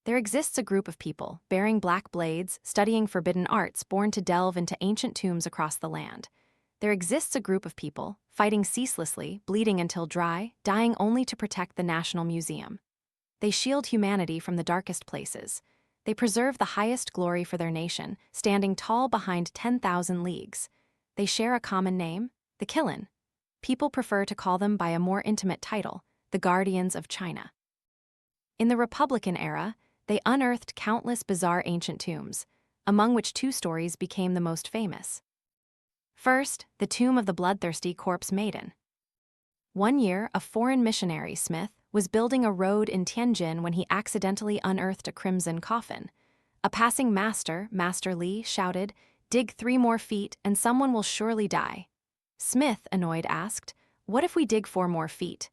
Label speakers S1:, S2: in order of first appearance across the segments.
S1: There exists a group of people, bearing black blades, studying forbidden arts, born to delve into ancient tombs across the land. There exists a group of people, fighting ceaselessly, bleeding until dry, dying only to protect the National Museum. They shield humanity from the darkest places. They preserve the highest glory for their nation, standing tall behind 10,000 leagues. They share a common name, the Qilin. People prefer to call them by a more intimate title, the Guardians of China. In the Republican era, they unearthed countless bizarre ancient tombs, among which two stories became the most famous. First, the tomb of the bloodthirsty corpse maiden. One year, a foreign missionary, Smith, was building a road in Tianjin when he accidentally unearthed a crimson coffin. A passing master, Master Li, shouted, "Dig 3 more feet and someone will surely die." Smith, annoyed, asked, "What if we dig 4 more feet?"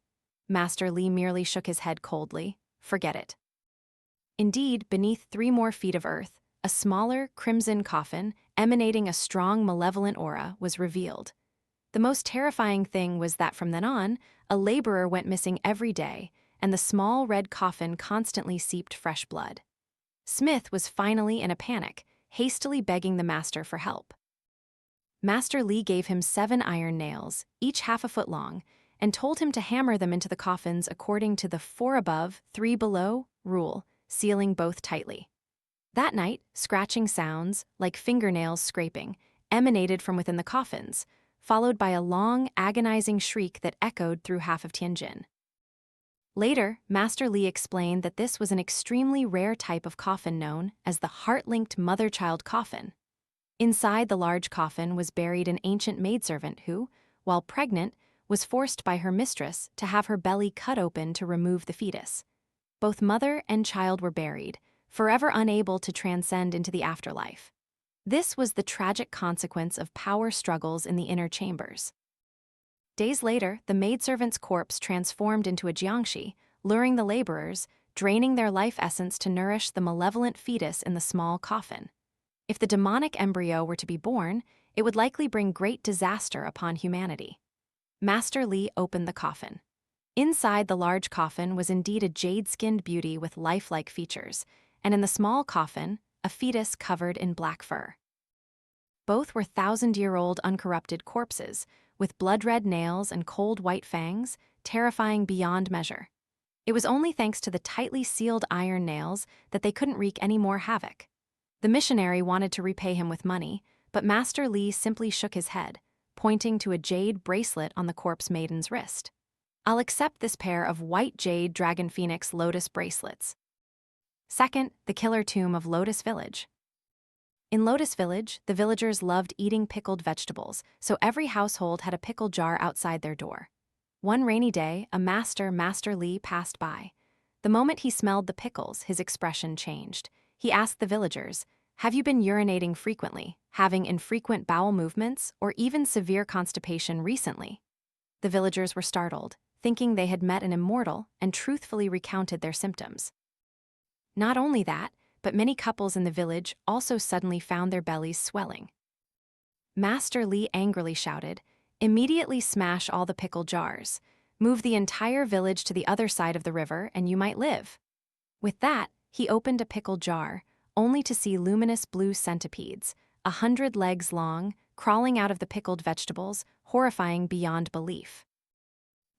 S1: Master Li merely shook his head coldly. "Forget it." Indeed, beneath 3 more feet of earth, a smaller, crimson coffin, emanating a strong, malevolent aura, was revealed. The most terrifying thing was that from then on, a laborer went missing every day, and the small red coffin constantly seeped fresh blood. Smith was finally in a panic, hastily begging the master for help. Master Li gave him 7 iron nails, each half a foot long, and told him to hammer them into the coffins according to the 4 above, 3 below rule, sealing both tightly. That night, scratching sounds, like fingernails scraping, emanated from within the coffins, followed by a long, agonizing shriek that echoed through half of Tianjin. Later, Master Li explained that this was an extremely rare type of coffin known as the heart-linked mother-child coffin. Inside the large coffin was buried an ancient maidservant who, while pregnant, was forced by her mistress to have her belly cut open to remove the fetus. Both mother and child were buried, forever unable to transcend into the afterlife. This was the tragic consequence of power struggles in the inner chambers. Days later, the maidservant's corpse transformed into a jiangshi, luring the laborers, draining their life essence to nourish the malevolent fetus in the small coffin. If the demonic embryo were to be born, it would likely bring great disaster upon humanity. Master Li opened the coffin. Inside the large coffin was indeed a jade-skinned beauty with lifelike features, and in the small coffin, a fetus covered in black fur. Both were 1,000-year-old uncorrupted corpses, with blood-red nails and cold white fangs, terrifying beyond measure. It was only thanks to the tightly sealed iron nails that they couldn't wreak any more havoc. The missionary wanted to repay him with money, but Master Li simply shook his head, pointing to a jade bracelet on the corpse maiden's wrist. "I'll accept this pair of white jade dragon phoenix lotus bracelets." Second, the killer tomb of Lotus Village. In Lotus Village, the villagers loved eating pickled vegetables, so every household had a pickle jar outside their door. One rainy day, Master Li, passed by. The moment he smelled the pickles, his expression changed. He asked the villagers, "Have you been urinating frequently, having infrequent bowel movements, or even severe constipation recently?" The villagers were startled, thinking they had met an immortal, and truthfully recounted their symptoms. Not only that, but many couples in the village also suddenly found their bellies swelling. Master Li angrily shouted, "Immediately smash all the pickle jars. Move the entire village to the other side of the river and you might live." With that, he opened a pickle jar, only to see luminous blue centipedes, 100 legs long, crawling out of the pickled vegetables, horrifying beyond belief.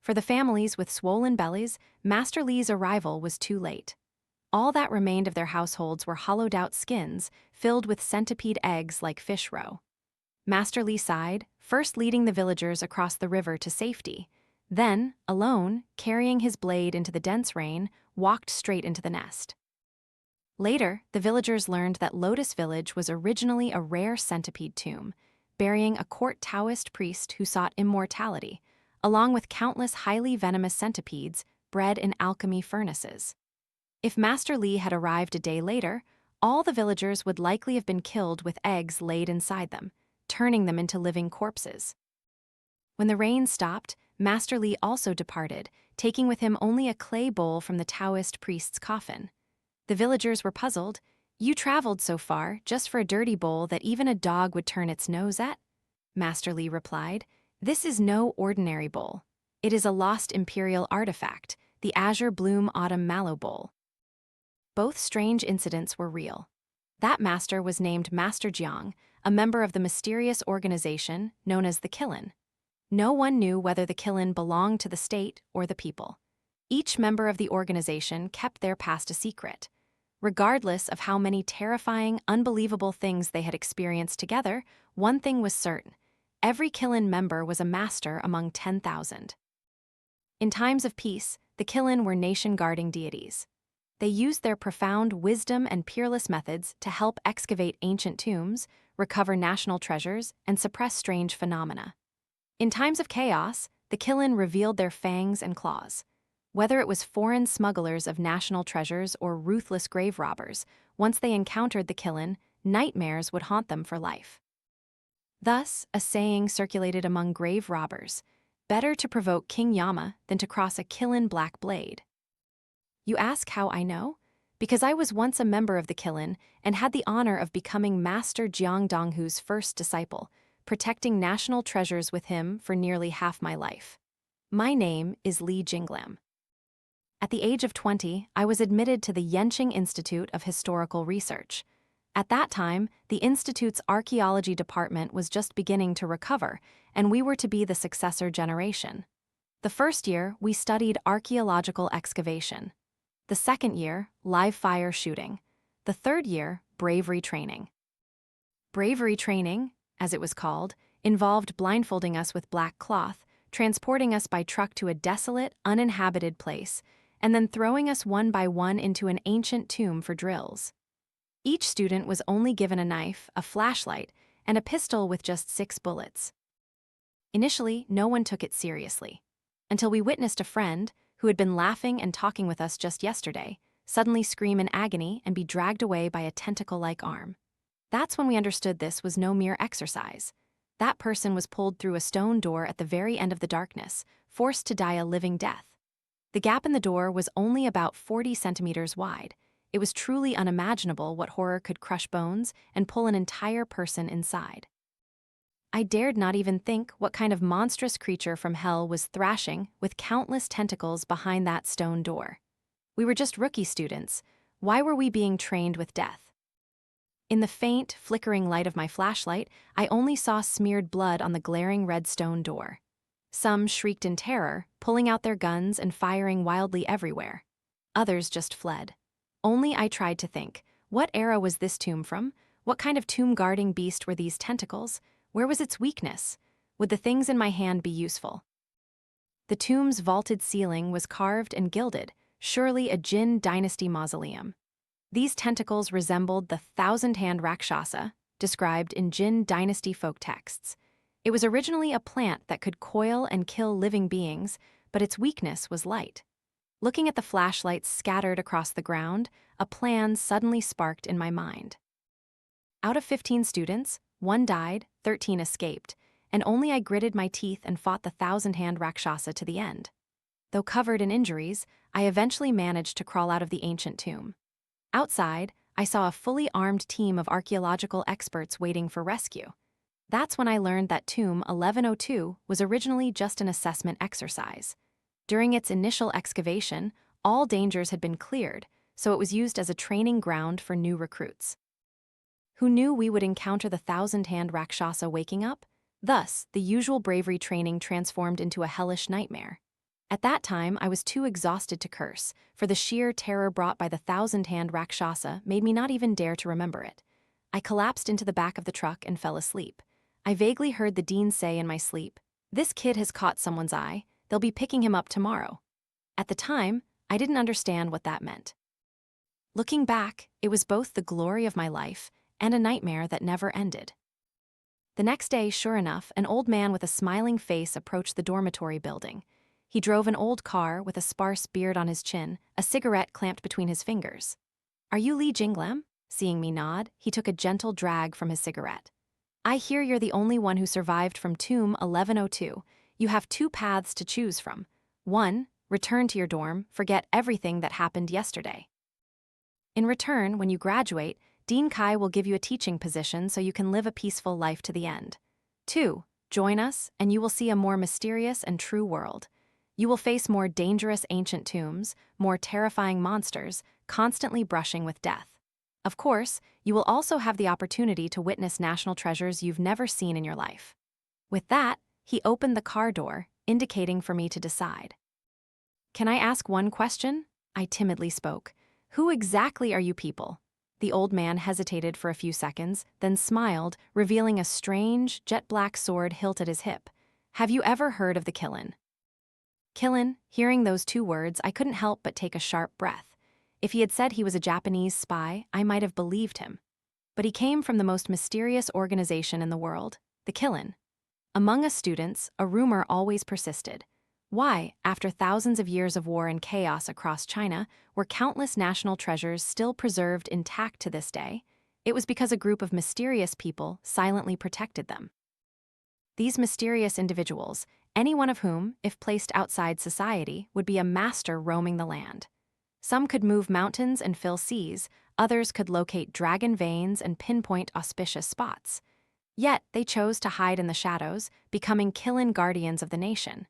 S1: For the families with swollen bellies, Master Li's arrival was too late. All that remained of their households were hollowed-out skins filled with centipede eggs like fish roe. Master Li sighed, first leading the villagers across the river to safety, then, alone, carrying his blade into the dense rain, walked straight into the nest. Later, the villagers learned that Lotus Village was originally a rare centipede tomb, burying a court Taoist priest who sought immortality, along with countless highly venomous centipedes bred in alchemy furnaces. If Master Li had arrived a day later, all the villagers would likely have been killed with eggs laid inside them, turning them into living corpses. When the rain stopped, Master Li also departed, taking with him only a clay bowl from the Taoist priest's coffin. The villagers were puzzled. "You traveled so far just for a dirty bowl that even a dog would turn its nose at?" Master Li replied, "This is no ordinary bowl. It is a lost imperial artifact, the Azure Bloom Autumn Mallow Bowl." Both strange incidents were real. That master was named Master Jiang, a member of the mysterious organization known as the Qilin. No one knew whether the Qilin belonged to the state or the people. Each member of the organization kept their past a secret. Regardless of how many terrifying, unbelievable things they had experienced together, one thing was certain: every Qilin member was a master among 10,000. In times of peace, the Qilin were nation-guarding deities. They used their profound wisdom and peerless methods to help excavate ancient tombs, recover national treasures, and suppress strange phenomena. In times of chaos, the Qilin revealed their fangs and claws. Whether it was foreign smugglers of national treasures or ruthless grave robbers, once they encountered the Qilin, nightmares would haunt them for life. Thus, a saying circulated among grave robbers: better to provoke King Yama than to cross a Qilin black blade. You ask how I know? Because I was once a member of the Qilin and had the honor of becoming Master Jiang Donghu's first disciple, protecting national treasures with him for nearly half my life. My name is Li Jinglam. At the age of 20, I was admitted to the Yenqing Institute of Historical Research. At that time, the institute's archaeology department was just beginning to recover, and we were to be the successor generation. The first year, we studied archaeological excavation. The second year, live fire shooting. The third year, bravery training. Bravery training, as it was called, involved blindfolding us with black cloth, transporting us by truck to a desolate, uninhabited place, and then throwing us one by one into an ancient tomb for drills. Each student was only given a knife, a flashlight, and a pistol with just 6 bullets. Initially, no one took it seriously, until we witnessed a friend, who had been laughing and talking with us just yesterday, suddenly scream in agony and be dragged away by a tentacle-like arm. That's when we understood this was no mere exercise. That person was pulled through a stone door at the very end of the darkness, forced to die a living death. The gap in the door was only about 40 centimeters wide. It was truly unimaginable what horror could crush bones and pull an entire person inside. I dared not even think what kind of monstrous creature from hell was thrashing with countless tentacles behind that stone door. We were just rookie students. Why were we being trained with death? In the faint, flickering light of my flashlight, I only saw smeared blood on the glaring red stone door. Some shrieked in terror, pulling out their guns and firing wildly everywhere. Others just fled. Only I tried to think, what era was this tomb from? What kind of tomb-guarding beast were these tentacles? Where was its weakness? Would the things in my hand be useful? The tomb's vaulted ceiling was carved and gilded, surely a Jin dynasty mausoleum. These tentacles resembled the thousand-hand Rakshasa, described in Jin dynasty folk texts. It was originally a plant that could coil and kill living beings, but its weakness was light. Looking at the flashlights scattered across the ground, a plan suddenly sparked in my mind. Out of 15 students, 1 died, 13 escaped, and only I gritted my teeth and fought the thousand-hand Rakshasa to the end. Though covered in injuries, I eventually managed to crawl out of the ancient tomb. Outside, I saw a fully armed team of archaeological experts waiting for rescue. That's when I learned that Tomb 1102 was originally just an assessment exercise. During its initial excavation, all dangers had been cleared, so it was used as a training ground for new recruits. Who knew we would encounter the thousand-hand Rakshasa waking up? Thus, the usual bravery training transformed into a hellish nightmare. At that time, I was too exhausted to curse, for the sheer terror brought by the thousand-hand Rakshasa made me not even dare to remember it. I collapsed into the back of the truck and fell asleep. I vaguely heard the dean say in my sleep, "This kid has caught someone's eye. They'll be picking him up tomorrow." At the time, I didn't understand what that meant. Looking back, it was both the glory of my life and a nightmare that never ended. The next day, sure enough, an old man with a smiling face approached the dormitory building. He drove an old car with a sparse beard on his chin, a cigarette clamped between his fingers. "Are you Li Jinglam?" Seeing me nod, he took a gentle drag from his cigarette. "I hear you're the only one who survived from Tomb 1102. You have 2 paths to choose from. 1, return to your dorm, forget everything that happened yesterday. In return, when you graduate, Dean Kai will give you a teaching position so you can live a peaceful life to the end. 2, join us, and you will see a more mysterious and true world. You will face more dangerous ancient tombs, more terrifying monsters, constantly brushing with death. Of course, you will also have the opportunity to witness national treasures you've never seen in your life. With that, he opened the car door, indicating for me to decide. "Can I ask one question?" I timidly spoke. "Who exactly are you people?" The old man hesitated for a few seconds, then smiled, revealing a strange, jet-black sword hilt at his hip. "Have you ever heard of the Qilin?" Qilin, hearing those two words, I couldn't help but take a sharp breath. If he had said he was a Japanese spy, I might have believed him. But he came from the most mysterious organization in the world, the Qilin. Among us students, a rumor always persisted. Why, after thousands of years of war and chaos across China, were countless national treasures still preserved intact to this day? It was because a group of mysterious people silently protected them. These mysterious individuals, any one of whom, if placed outside society, would be a master roaming the land. Some could move mountains and fill seas, others could locate dragon veins and pinpoint auspicious spots. Yet they chose to hide in the shadows, becoming Qilin guardians of the nation.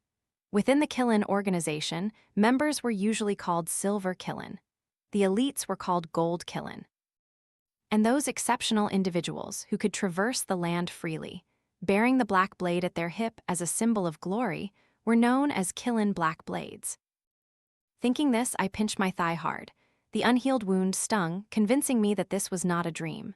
S1: Within the Qilin organization, members were usually called Silver Qilin. The elites were called Gold Qilin. And those exceptional individuals who could traverse the land freely, bearing the black blade at their hip as a symbol of glory, were known as Qilin Black Blades. Thinking this, I pinched my thigh hard. The unhealed wound stung, convincing me that this was not a dream.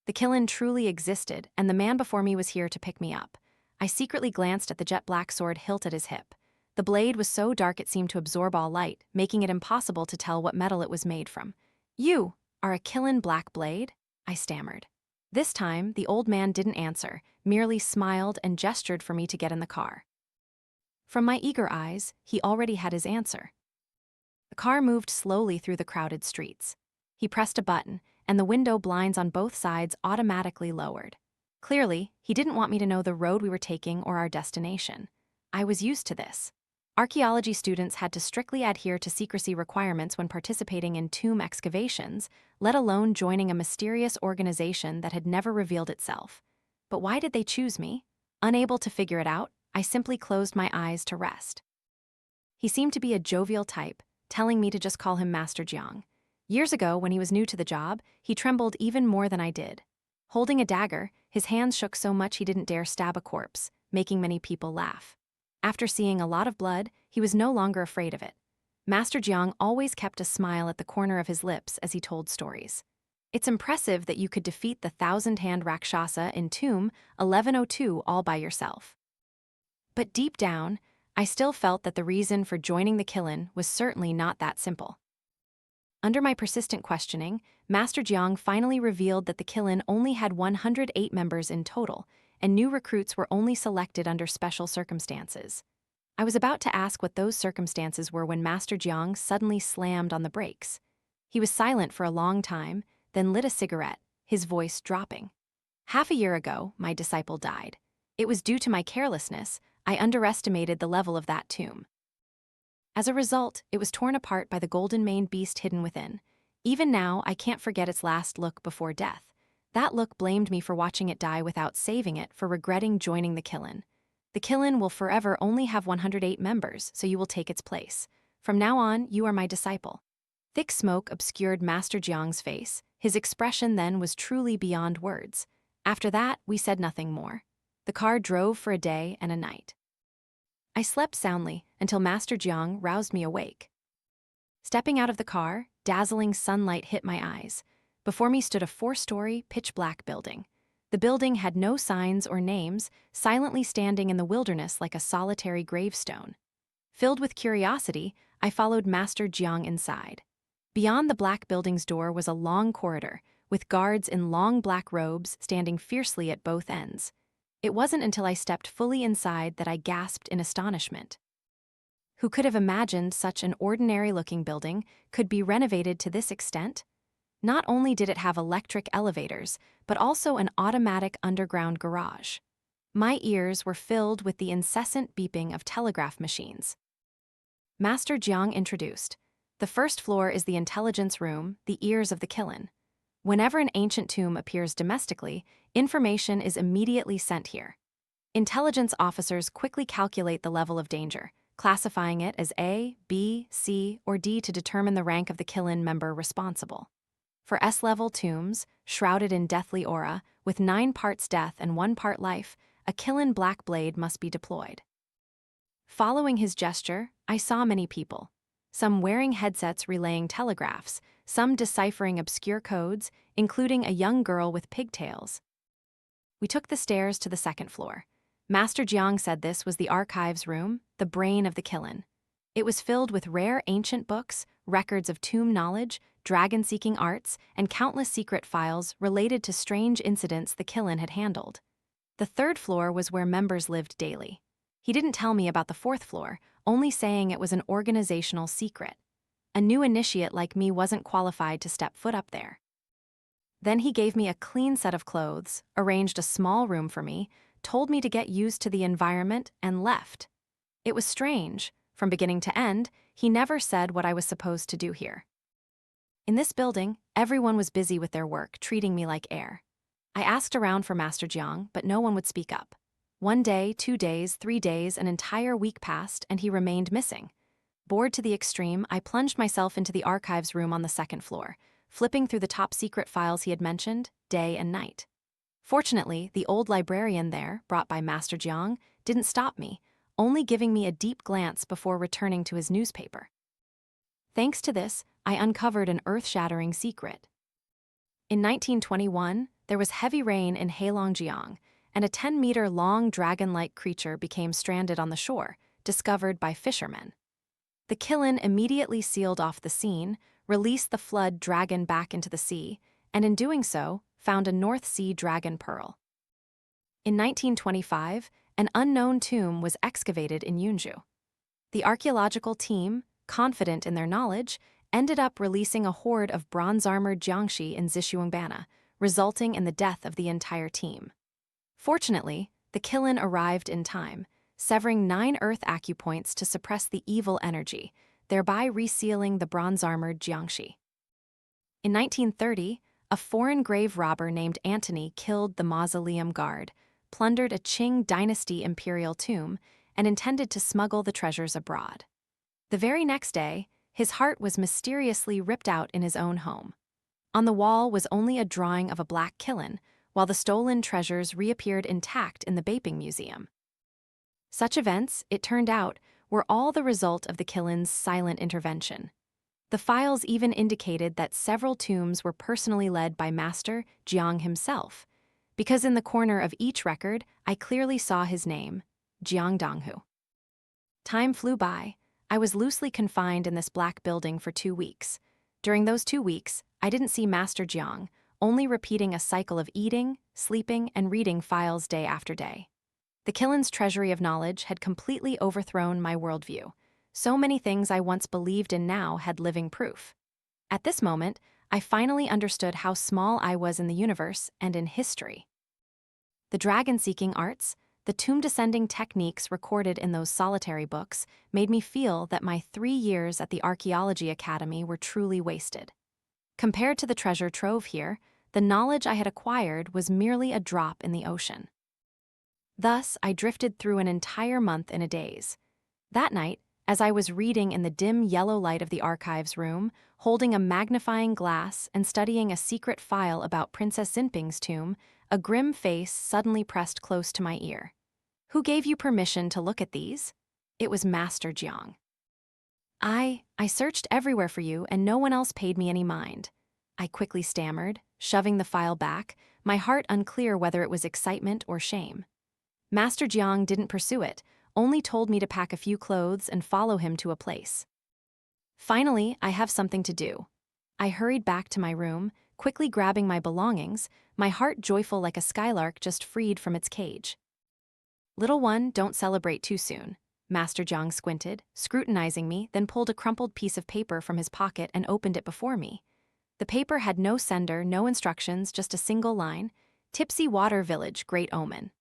S1: The Qilin truly existed, and the man before me was here to pick me up. I secretly glanced at the jet-black sword hilt at his hip. The blade was so dark it seemed to absorb all light, making it impossible to tell what metal it was made from. "You are a Qilin Black Blade?" I stammered. This time, the old man didn't answer, merely smiled and gestured for me to get in the car. From my eager eyes, he already had his answer. The car moved slowly through the crowded streets. He pressed a button, and the window blinds on both sides automatically lowered. Clearly, he didn't want me to know the road we were taking or our destination. I was used to this. Archaeology students had to strictly adhere to secrecy requirements when participating in tomb excavations, let alone joining a mysterious organization that had never revealed itself. But why did they choose me? Unable to figure it out, I simply closed my eyes to rest. He seemed to be a jovial type, telling me to just call him Master Jiang. Years ago, when he was new to the job, he trembled even more than I did. Holding a dagger, his hands shook so much he didn't dare stab a corpse, making many people laugh. After seeing a lot of blood, he was no longer afraid of it. Master Jiang always kept a smile at the corner of his lips as he told stories. "It's impressive that you could defeat the 1,000-hand Rakshasa in Tomb 1102 all by yourself." But deep down, I still felt that the reason for joining the Qilin was certainly not that simple. Under my persistent questioning, Master Jiang finally revealed that the Qilin only had 108 members in total, and new recruits were only selected under special circumstances. I was about to ask what those circumstances were when Master Jiang suddenly slammed on the brakes. He was silent for a long time, then lit a cigarette, his voice dropping. "Half a year ago, my disciple died. It was due to my carelessness. I underestimated the level of that tomb. As a result, it was torn apart by the golden-maned beast hidden within. Even now, I can't forget its last look before death. That look blamed me for watching it die without saving it, for regretting joining the Qilin. The Qilin will forever only have 108 members, so you will take its place. From now on, you are my disciple." Thick smoke obscured Master Jiang's face. His expression then was truly beyond words. After that, we said nothing more. The car drove for a day and a night. I slept soundly until Master Jiang roused me awake. Stepping out of the car, dazzling sunlight hit my eyes. Before me stood a 4-story, pitch-black building. The building had no signs or names, silently standing in the wilderness like a solitary gravestone. Filled with curiosity, I followed Master Jiang inside. Beyond the black building's door was a long corridor, with guards in long black robes standing fiercely at both ends. It wasn't until I stepped fully inside that I gasped in astonishment. Who could have imagined such an ordinary-looking building could be renovated to this extent? Not only did it have electric elevators, but also an automatic underground garage. My ears were filled with the incessant beeping of telegraph machines. Master Jiang introduced. "The first floor is the intelligence room, the ears of the Qilin. Whenever an ancient tomb appears domestically, information is immediately sent here. Intelligence officers quickly calculate the level of danger, classifying it as A, B, C, or D to determine the rank of the Qilin member responsible. For S-level tombs, shrouded in deathly aura, with 9 parts death and 1 part life, a Qilin black blade must be deployed. Following his gesture, I saw many people. Some wearing headsets relaying telegraphs, some deciphering obscure codes, including a young girl with pigtails. We took the stairs to the 2nd floor. Master Jiang said this was the archives room, the brain of the Qilin. It was filled with rare ancient books, records of tomb knowledge, dragon-seeking arts, and countless secret files related to strange incidents the Qilin had handled. The 3rd floor was where members lived daily. He didn't tell me about the 4th floor, only saying it was an organizational secret. A new initiate like me wasn't qualified to step foot up there. Then he gave me a clean set of clothes, arranged a small room for me, told me to get used to the environment, and left. It was strange. From beginning to end, he never said what I was supposed to do here. In this building, everyone was busy with their work, treating me like air. I asked around for Master Jiang, but no one would speak up. 1 day, 2 days, 3 days, an entire week passed, and he remained missing. Bored to the extreme, I plunged myself into the archives room on the 2nd floor, flipping through the top secret files he had mentioned, day and night. Fortunately, the old librarian there, brought by Master Jiang, didn't stop me, only giving me a deep glance before returning to his newspaper. Thanks to this, I uncovered an earth-shattering secret. In 1921, there was heavy rain in Heilongjiang, and a 10-meter-long dragon-like creature became stranded on the shore, discovered by fishermen. The Qilin immediately sealed off the scene, released the flood dragon back into the sea, and in doing so, found a North Sea dragon pearl. In 1925, an unknown tomb was excavated in Yunzhou. The archaeological team, confident in their knowledge, ended up releasing a horde of bronze-armored jiangshi in Zishuangbana, resulting in the death of the entire team. Fortunately, the Qilin arrived in time, severing 9 earth acupoints to suppress the evil energy, thereby resealing the bronze-armored jiangshi. In 1930, a foreign grave robber named Antony killed the mausoleum guard, plundered a Qing dynasty imperial tomb, and intended to smuggle the treasures abroad. The very next day, his heart was mysteriously ripped out in his own home. On the wall was only a drawing of a black Qilin, while the stolen treasures reappeared intact in the Baping Museum. Such events, it turned out, were all the result of the Qilin's silent intervention. The files even indicated that several tombs were personally led by Master Jiang himself, because in the corner of each record, I clearly saw his name, Jiang Donghu. Time flew by. I was loosely confined in this black building for 2 weeks. During those 2 weeks, I didn't see Master Jiang, only repeating a cycle of eating, sleeping, and reading files day after day. The Qilin's treasury of knowledge had completely overthrown my worldview. So many things I once believed in now had living proof. At this moment, I finally understood how small I was in the universe and in history. The dragon-seeking arts, the tomb-descending techniques recorded in those solitary books, made me feel that my 3 years at the Archaeology Academy were truly wasted. Compared to the treasure trove here, the knowledge I had acquired was merely a drop in the ocean. Thus, I drifted through an entire month in a daze. That night, as I was reading in the dim yellow light of the archives room, holding a magnifying glass and studying a secret file about Princess Xinping's tomb, a grim face suddenly pressed close to my ear. "Who gave you permission to look at these?" It was Master Jiang. I searched everywhere for you and no one else paid me any mind," I quickly stammered, shoving the file back, my heart unclear whether it was excitement or shame. Master Jiang didn't pursue it, only told me to pack a few clothes and follow him to a place. Finally, I have something to do. I hurried back to my room, quickly grabbing my belongings, my heart joyful like a skylark just freed from its cage. "Little one, don't celebrate too soon." Master Jiang squinted, scrutinizing me, then pulled a crumpled piece of paper from his pocket and opened it before me. The paper had no sender, no instructions, just a single line, "Tipsy Water Village, Great Omen."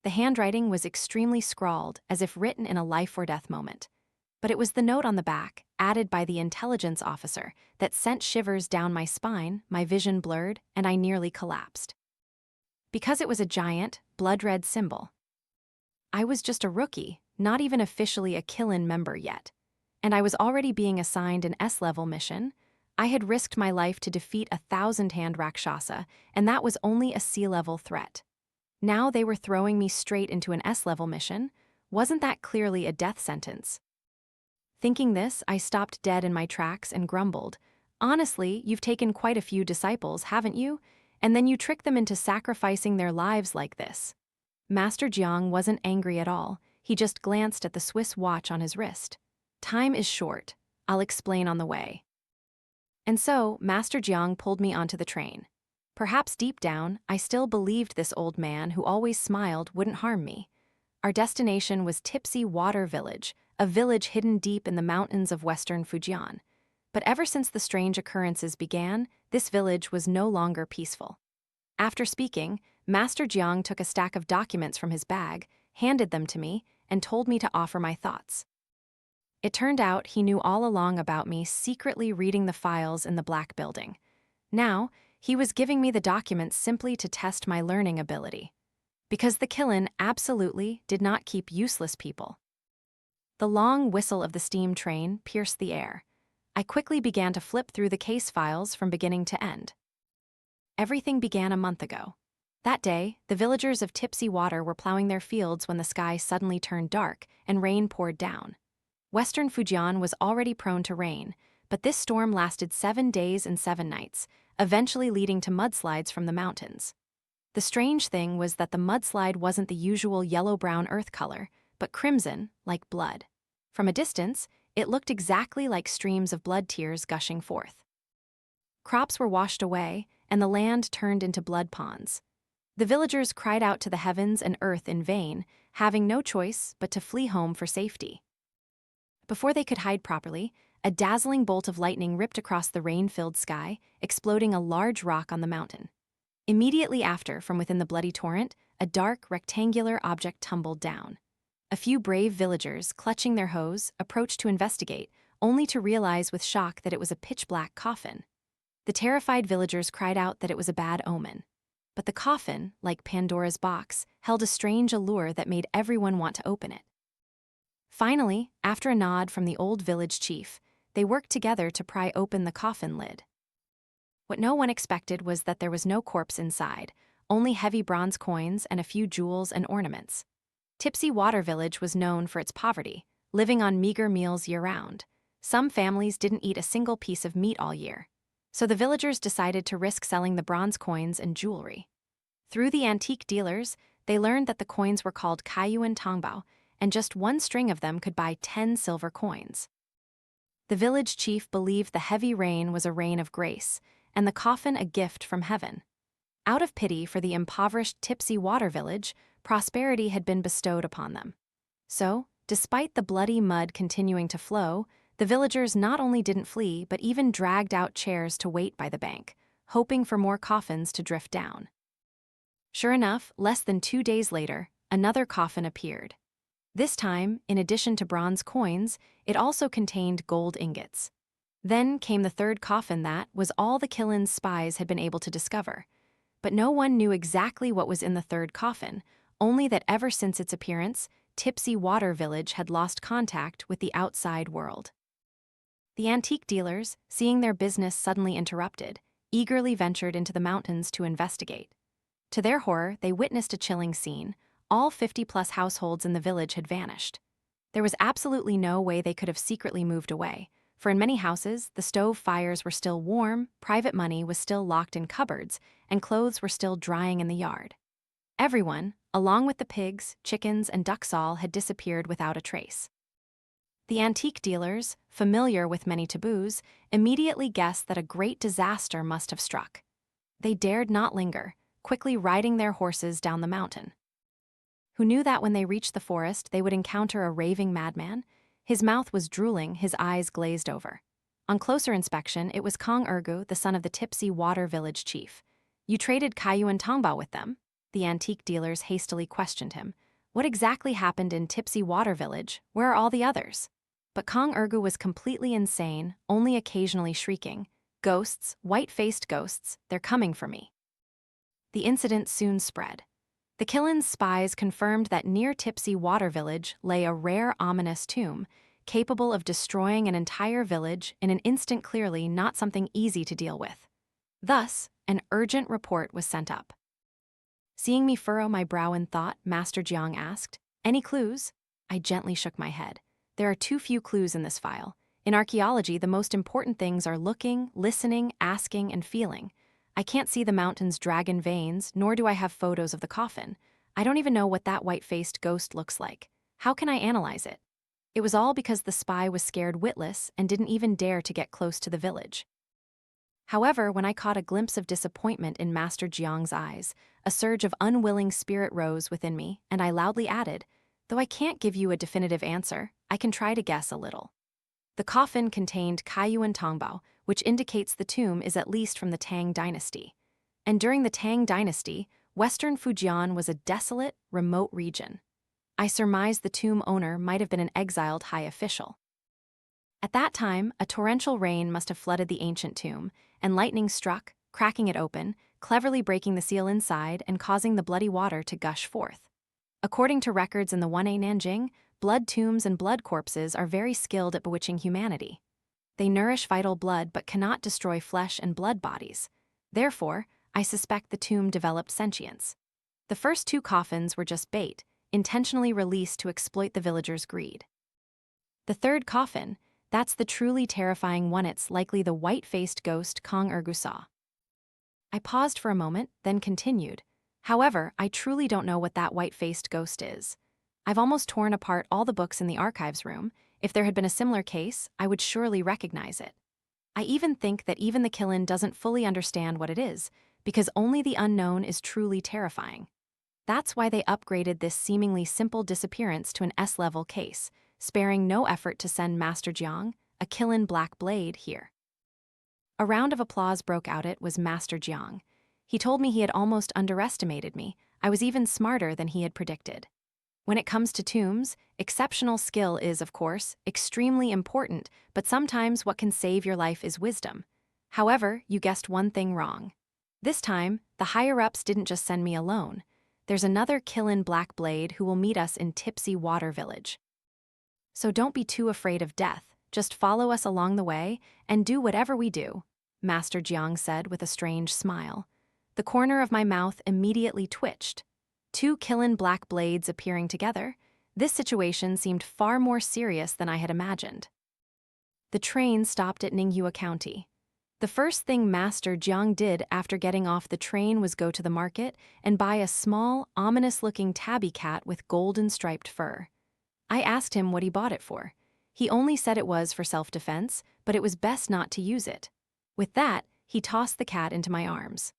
S1: The handwriting was extremely scrawled, as if written in a life-or-death moment. But it was the note on the back, added by the intelligence officer, that sent shivers down my spine, my vision blurred, and I nearly collapsed. Because it was a giant, blood-red symbol. I was just a rookie, not even officially a Qilin member yet. And I was already being assigned an S-level mission. I had risked my life to defeat 1,000-hand Rakshasa, and that was only a C-level threat. Now they were throwing me straight into an S-level mission. Wasn't that clearly a death sentence? Thinking this, I stopped dead in my tracks and grumbled. Honestly, you've taken quite a few disciples, haven't you? And then you trick them into sacrificing their lives like this. Master Jiang wasn't angry at all. He just glanced at the Swiss watch on his wrist. Time is short. I'll explain on the way. And so, Master Jiang pulled me onto the train. Perhaps deep down, I still believed this old man who always smiled wouldn't harm me. Our destination was Tipsy Water Village, a village hidden deep in the mountains of western Fujian. But ever since the strange occurrences began, this village was no longer peaceful. After speaking, Master Jiang took a stack of documents from his bag, handed them to me, and told me to offer my thoughts. It turned out he knew all along about me secretly reading the files in the Black Building. Now, he was giving me the documents simply to test my learning ability. Because the Qilin absolutely did not keep useless people. The long whistle of the steam train pierced the air. I quickly began to flip through the case files from beginning to end. Everything began a month ago. That day, the villagers of Tipsy Water were plowing their fields when the sky suddenly turned dark and rain poured down. Western Fujian was already prone to rain, but this storm lasted 7 days and 7 nights, eventually leading to mudslides from the mountains. The strange thing was that the mudslide wasn't the usual yellow-brown earth color, but crimson, like blood. From a distance, it looked exactly like streams of blood tears gushing forth. Crops were washed away, and the land turned into blood ponds. The villagers cried out to the heavens and earth in vain, having no choice but to flee home for safety. Before they could hide properly, a dazzling bolt of lightning ripped across the rain-filled sky, exploding a large rock on the mountain. Immediately after, from within the bloody torrent, a dark, rectangular object tumbled down. A few brave villagers, clutching their hoes, approached to investigate, only to realize with shock that it was a pitch-black coffin. The terrified villagers cried out that it was a bad omen. But the coffin, like Pandora's box, held a strange allure that made everyone want to open it. Finally, after a nod from the old village chief, they worked together to pry open the coffin lid. What no one expected was that there was no corpse inside, only heavy bronze coins and a few jewels and ornaments. Tipsy Water Village was known for its poverty, living on meager meals year-round. Some families didn't eat a single piece of meat all year. So the villagers decided to risk selling the bronze coins and jewelry. Through the antique dealers, they learned that the coins were called Kaiyuan Tongbao, and just one string of them could buy 10 silver coins. The village chief believed the heavy rain was a rain of grace, and the coffin a gift from heaven. Out of pity for the impoverished Tipsy Water Village, prosperity had been bestowed upon them. So, despite the bloody mud continuing to flow, the villagers not only didn't flee, but even dragged out chairs to wait by the bank, hoping for more coffins to drift down. Sure enough, less than 2 days later, another coffin appeared. This time, in addition to bronze coins, it also contained gold ingots. Then came the third coffin that was all the Qilin's spies had been able to discover. But no one knew exactly what was in the third coffin, only that ever since its appearance, Tipsy Water Village had lost contact with the outside world. The antique dealers, seeing their business suddenly interrupted, eagerly ventured into the mountains to investigate. To their horror, they witnessed a chilling scene. All 50-plus households in the village had vanished. There was absolutely no way they could have secretly moved away, for in many houses, the stove fires were still warm, private money was still locked in cupboards, and clothes were still drying in the yard. Everyone, along with the pigs, chickens, and ducks all, had disappeared without a trace. The antique dealers, familiar with many taboos, immediately guessed that a great disaster must have struck. They dared not linger, quickly riding their horses down the mountain. Who knew that when they reached the forest they would encounter a raving madman? His mouth was drooling, his eyes glazed over. On closer inspection, it was Kong Ergu, the son of the Tipsy Water Village chief. You traded Kaiyuan Tongbao with them? The antique dealers hastily questioned him. What exactly happened in Tipsy Water Village? Where are all the others? But Kong Ergu was completely insane, only occasionally shrieking. Ghosts, white-faced ghosts, they're coming for me. The incident soon spread. The Qilin's spies confirmed that near Tipsy Water Village lay a rare ominous tomb, capable of destroying an entire village in an instant, clearly not something easy to deal with. Thus, an urgent report was sent up. Seeing me furrow my brow in thought, Master Jiang asked, "Any clues?" I gently shook my head. There are too few clues in this file. In archaeology, the most important things are looking, listening, asking, and feeling. I can't see the mountain's dragon veins, nor do I have photos of the coffin. I don't even know what that white-faced ghost looks like. How can I analyze it? It was all because the spy was scared witless and didn't even dare to get close to the village. However, when I caught a glimpse of disappointment in Master Jiang's eyes, a surge of unwilling spirit rose within me, and I loudly added, "Though I can't give you a definitive answer, I can try to guess a little." The coffin contained Kaiyuan Tongbao, which indicates the tomb is at least from the Tang dynasty. And during the Tang dynasty, Western Fujian was a desolate, remote region. I surmised the tomb owner might have been an exiled high official. At that time, a torrential rain must have flooded the ancient tomb, and lightning struck, cracking it open, cleverly breaking the seal inside and causing the bloody water to gush forth. According to records in the 1A Nanjing, blood tombs and blood corpses are very skilled at bewitching humanity. They nourish vital blood but cannot destroy flesh and blood bodies. Therefore, I suspect the tomb developed sentience. The first two coffins were just bait, intentionally released to exploit the villagers' greed. The third coffin, that's the truly terrifying one. It's likely the white-faced ghost Kong Ergusa. I paused for a moment, then continued. However, I truly don't know what that white-faced ghost is. I've almost torn apart all the books in the archives room. If there had been a similar case, I would surely recognize it. I even think that even the Qilin doesn't fully understand what it is, because only the unknown is truly terrifying. That's why they upgraded this seemingly simple disappearance to an S-level case, sparing no effort to send Master Jiang, a Qilin Black Blade, here. A round of applause broke out. It was Master Jiang. He told me he had almost underestimated me. I was even smarter than he had predicted. When it comes to tombs, exceptional skill is, of course, extremely important, but sometimes what can save your life is wisdom. However, you guessed one thing wrong. This time, the higher-ups didn't just send me alone. There's another Qilin Black Blade who will meet us in Tipsy Water Village. So don't be too afraid of death, just follow us along the way and do whatever we do, Master Jiang said with a strange smile. The corner of my mouth immediately twitched. Two Qilin Black Blades appearing together, this situation seemed far more serious than I had imagined. The train stopped at Ninghua County. The first thing Master Jiang did after getting off the train was go to the market and buy a small, ominous-looking tabby cat with golden striped fur. I asked him what he bought it for. He only said it was for self-defense, but it was best not to use it. With that, he tossed the cat into my arms.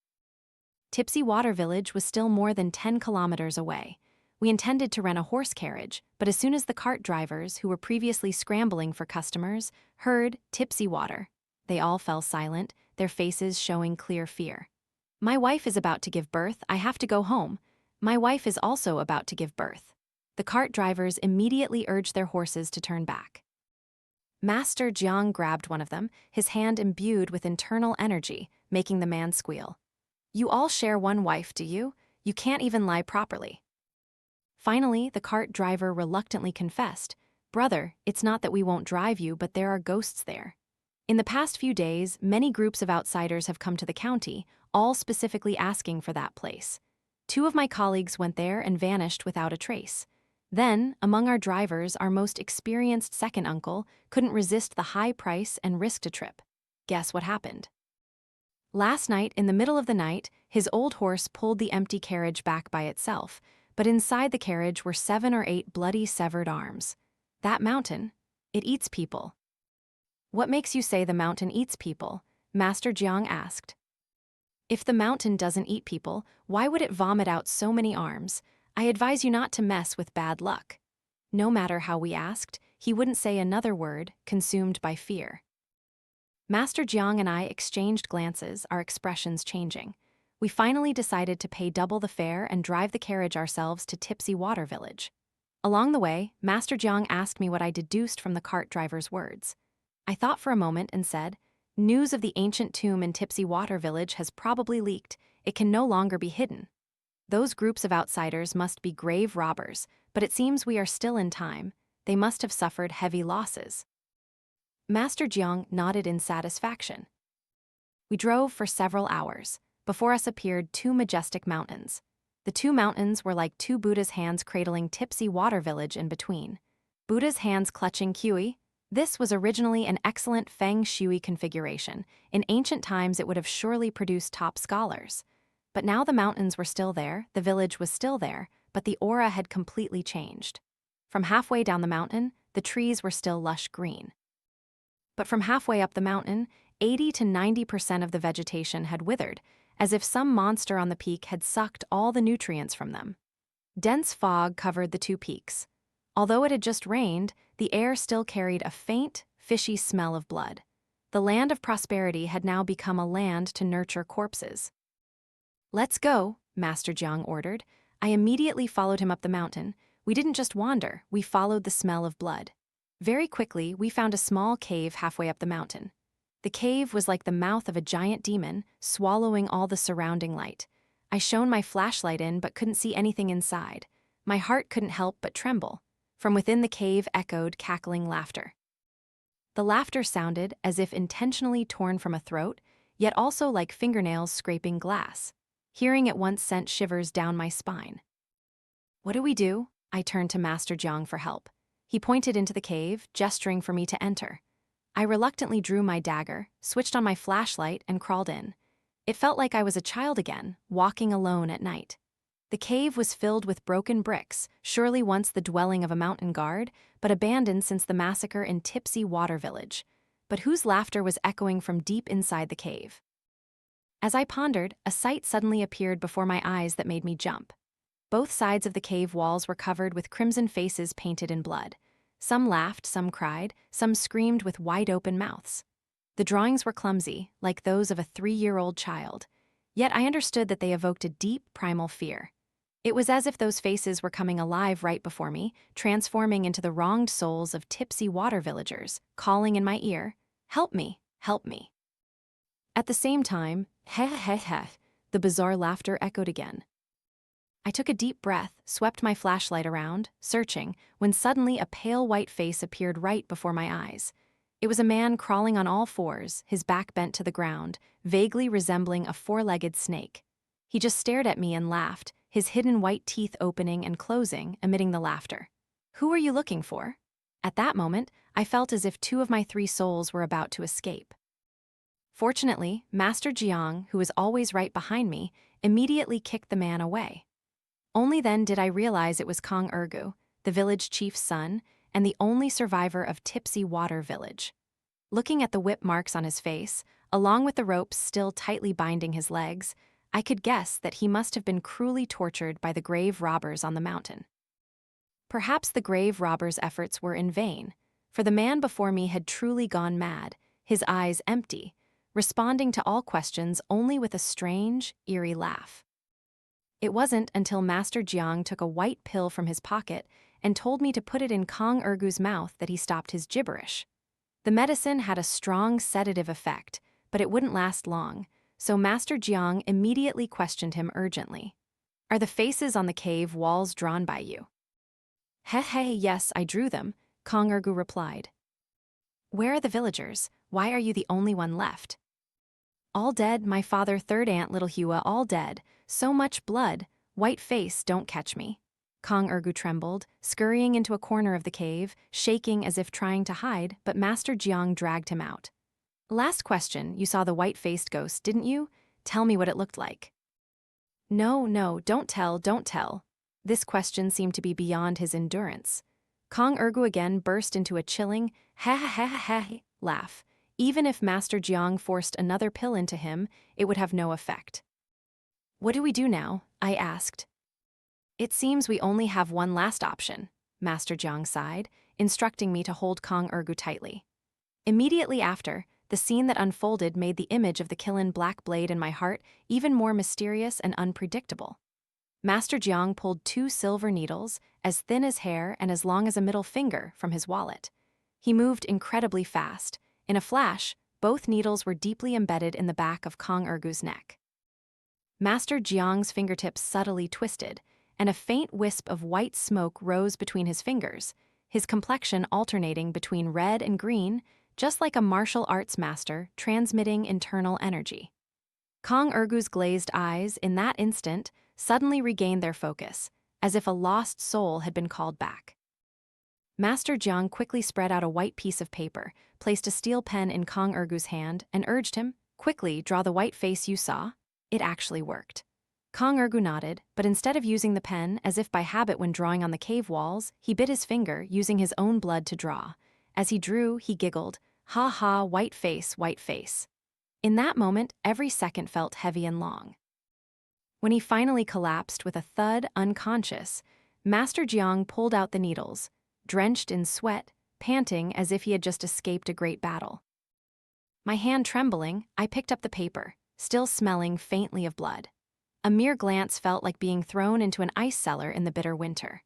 S1: Tipsy Water Village was still more than 10 kilometers away. We intended to rent a horse carriage, but as soon as the cart drivers, who were previously scrambling for customers, heard Tipsy Water, they all fell silent, their faces showing clear fear. My wife is about to give birth. I have to go home. My wife is also about to give birth. The cart drivers immediately urged their horses to turn back. Master Jiang grabbed one of them, his hand imbued with internal energy, making the man squeal. "You all share one wife, do you? You can't even lie properly." Finally, the cart driver reluctantly confessed, "Brother, it's not that we won't drive you, but there are ghosts there." In the past few days, many groups of outsiders have come to the county, all specifically asking for that place. Two of my colleagues went there and vanished without a trace. Then, among our drivers, our most experienced second uncle couldn't resist the high price and risked a trip. Guess what happened? Last night, in the middle of the night, his old horse pulled the empty carriage back by itself, but inside the carriage were 7 or 8 bloody severed arms. That mountain, it eats people. "What makes you say the mountain eats people?" Master Jiang asked. "If the mountain doesn't eat people, why would it vomit out so many arms? I advise you not to mess with bad luck." No matter how we asked, he wouldn't say another word, consumed by fear. Master Jiang and I exchanged glances, our expressions changing. We finally decided to pay double the fare and drive the carriage ourselves to Tipsy Water Village. Along the way, Master Jiang asked me what I deduced from the cart driver's words. I thought for a moment and said, "News of the ancient tomb in Tipsy Water Village has probably leaked. It can no longer be hidden." Those groups of outsiders must be grave robbers, but it seems we are still in time. They must have suffered heavy losses. Master Jiang nodded in satisfaction. We drove for several hours. Before us appeared two majestic mountains. The two mountains were like two Buddha's hands cradling Tipsy Water Village in between. Buddha's hands clutching Qi. This was originally an excellent feng shui configuration. In ancient times it would have surely produced top scholars. But now the mountains were still there, the village was still there, but the aura had completely changed. From halfway down the mountain, the trees were still lush green. But from halfway up the mountain, 80 to 90% of the vegetation had withered, as if some monster on the peak had sucked all the nutrients from them. Dense fog covered the two peaks. Although it had just rained, the air still carried a faint, fishy smell of blood. The land of prosperity had now become a land to nurture corpses. "Let's go," Master Jiang ordered. I immediately followed him up the mountain. We didn't just wander, we followed the smell of blood. Very quickly, we found a small cave halfway up the mountain. The cave was like the mouth of a giant demon, swallowing all the surrounding light. I shone my flashlight in but couldn't see anything inside. My heart couldn't help but tremble. From within the cave echoed cackling laughter. The laughter sounded as if intentionally torn from a throat, yet also like fingernails scraping glass. Hearing it once sent shivers down my spine. "What do we do?" I turned to Master Jiang for help. He pointed into the cave, gesturing for me to enter. I reluctantly drew my dagger, switched on my flashlight, and crawled in. It felt like I was a child again, walking alone at night. The cave was filled with broken bricks, surely once the dwelling of a mountain guard, but abandoned since the massacre in Tipsy Water Village. But whose laughter was echoing from deep inside the cave? As I pondered, a sight suddenly appeared before my eyes that made me jump. Both sides of the cave walls were covered with crimson faces painted in blood. Some laughed, some cried, some screamed with wide-open mouths. The drawings were clumsy, like those of a 3-year-old child. Yet I understood that they evoked a deep, primal fear. It was as if those faces were coming alive right before me, transforming into the wronged souls of Tipsy Water villagers, calling in my ear, "Help me, help me." At the same time, heh heh heh, the bizarre laughter echoed again. I took a deep breath, swept my flashlight around, searching, when suddenly a pale white face appeared right before my eyes. It was a man crawling on all fours, his back bent to the ground, vaguely resembling a 4-legged snake. He just stared at me and laughed, his hidden white teeth opening and closing, emitting the laughter. "Who are you looking for?" At that moment, I felt as if 2 of my 3 souls were about to escape. Fortunately, Master Jiang, who was always right behind me, immediately kicked the man away. Only then did I realize it was Kong Ergu, the village chief's son, and the only survivor of Tipsy Water Village. Looking at the whip marks on his face, along with the ropes still tightly binding his legs, I could guess that he must have been cruelly tortured by the grave robbers on the mountain. Perhaps the grave robbers' efforts were in vain, for the man before me had truly gone mad, his eyes empty, responding to all questions only with a strange, eerie laugh. It wasn't until Master Jiang took a white pill from his pocket and told me to put it in Kong Ergu's mouth that he stopped his gibberish. The medicine had a strong sedative effect, but it wouldn't last long, so Master Jiang immediately questioned him urgently. "Are the faces on the cave walls drawn by you?" "Heh, yes, I drew them," Kong Ergu replied. "Where are the villagers? Why are you the only one left?" "All dead, my father, third aunt, little Hua, all dead. So much blood. White face, don't catch me." Kong Ergu trembled, scurrying into a corner of the cave, shaking as if trying to hide, but Master Jiang dragged him out. "Last question, you saw the white-faced ghost, didn't you? Tell me what it looked like." No, don't tell. This question seemed to be beyond his endurance. Kong Ergu again burst into a chilling, ha laugh. Even if Master Jiang forced another pill into him, it would have no effect. "What do we do now?" I asked. "It seems we only have one last option," Master Jiang sighed, instructing me to hold Kong Ergu tightly. Immediately after, the scene that unfolded made the image of the Qilin black blade in my heart even more mysterious and unpredictable. Master Jiang pulled 2 silver needles, as thin as hair and as long as a middle finger, from his wallet. He moved incredibly fast. In a flash, both needles were deeply embedded in the back of Kong Ergu's neck. Master Jiang's fingertips subtly twisted, and a faint wisp of white smoke rose between his fingers, his complexion alternating between red and green, just like a martial arts master transmitting internal energy. Kong Ergu's glazed eyes, in that instant, suddenly regained their focus, as if a lost soul had been called back. Master Jiang quickly spread out a white piece of paper, placed a steel pen in Kong Ergu's hand, and urged him, "Quickly, draw the white face you saw." It actually worked. Kong Ergu nodded, but instead of using the pen, as if by habit when drawing on the cave walls, he bit his finger, using his own blood to draw. As he drew, he giggled, "Ha ha, white face, white face." In that moment, every second felt heavy and long. When he finally collapsed with a thud, unconscious, Master Jiang pulled out the needles, drenched in sweat, panting as if he had just escaped a great battle. My hand trembling, I picked up the paper, still smelling faintly of blood. A mere glance felt like being thrown into an ice cellar in the bitter winter.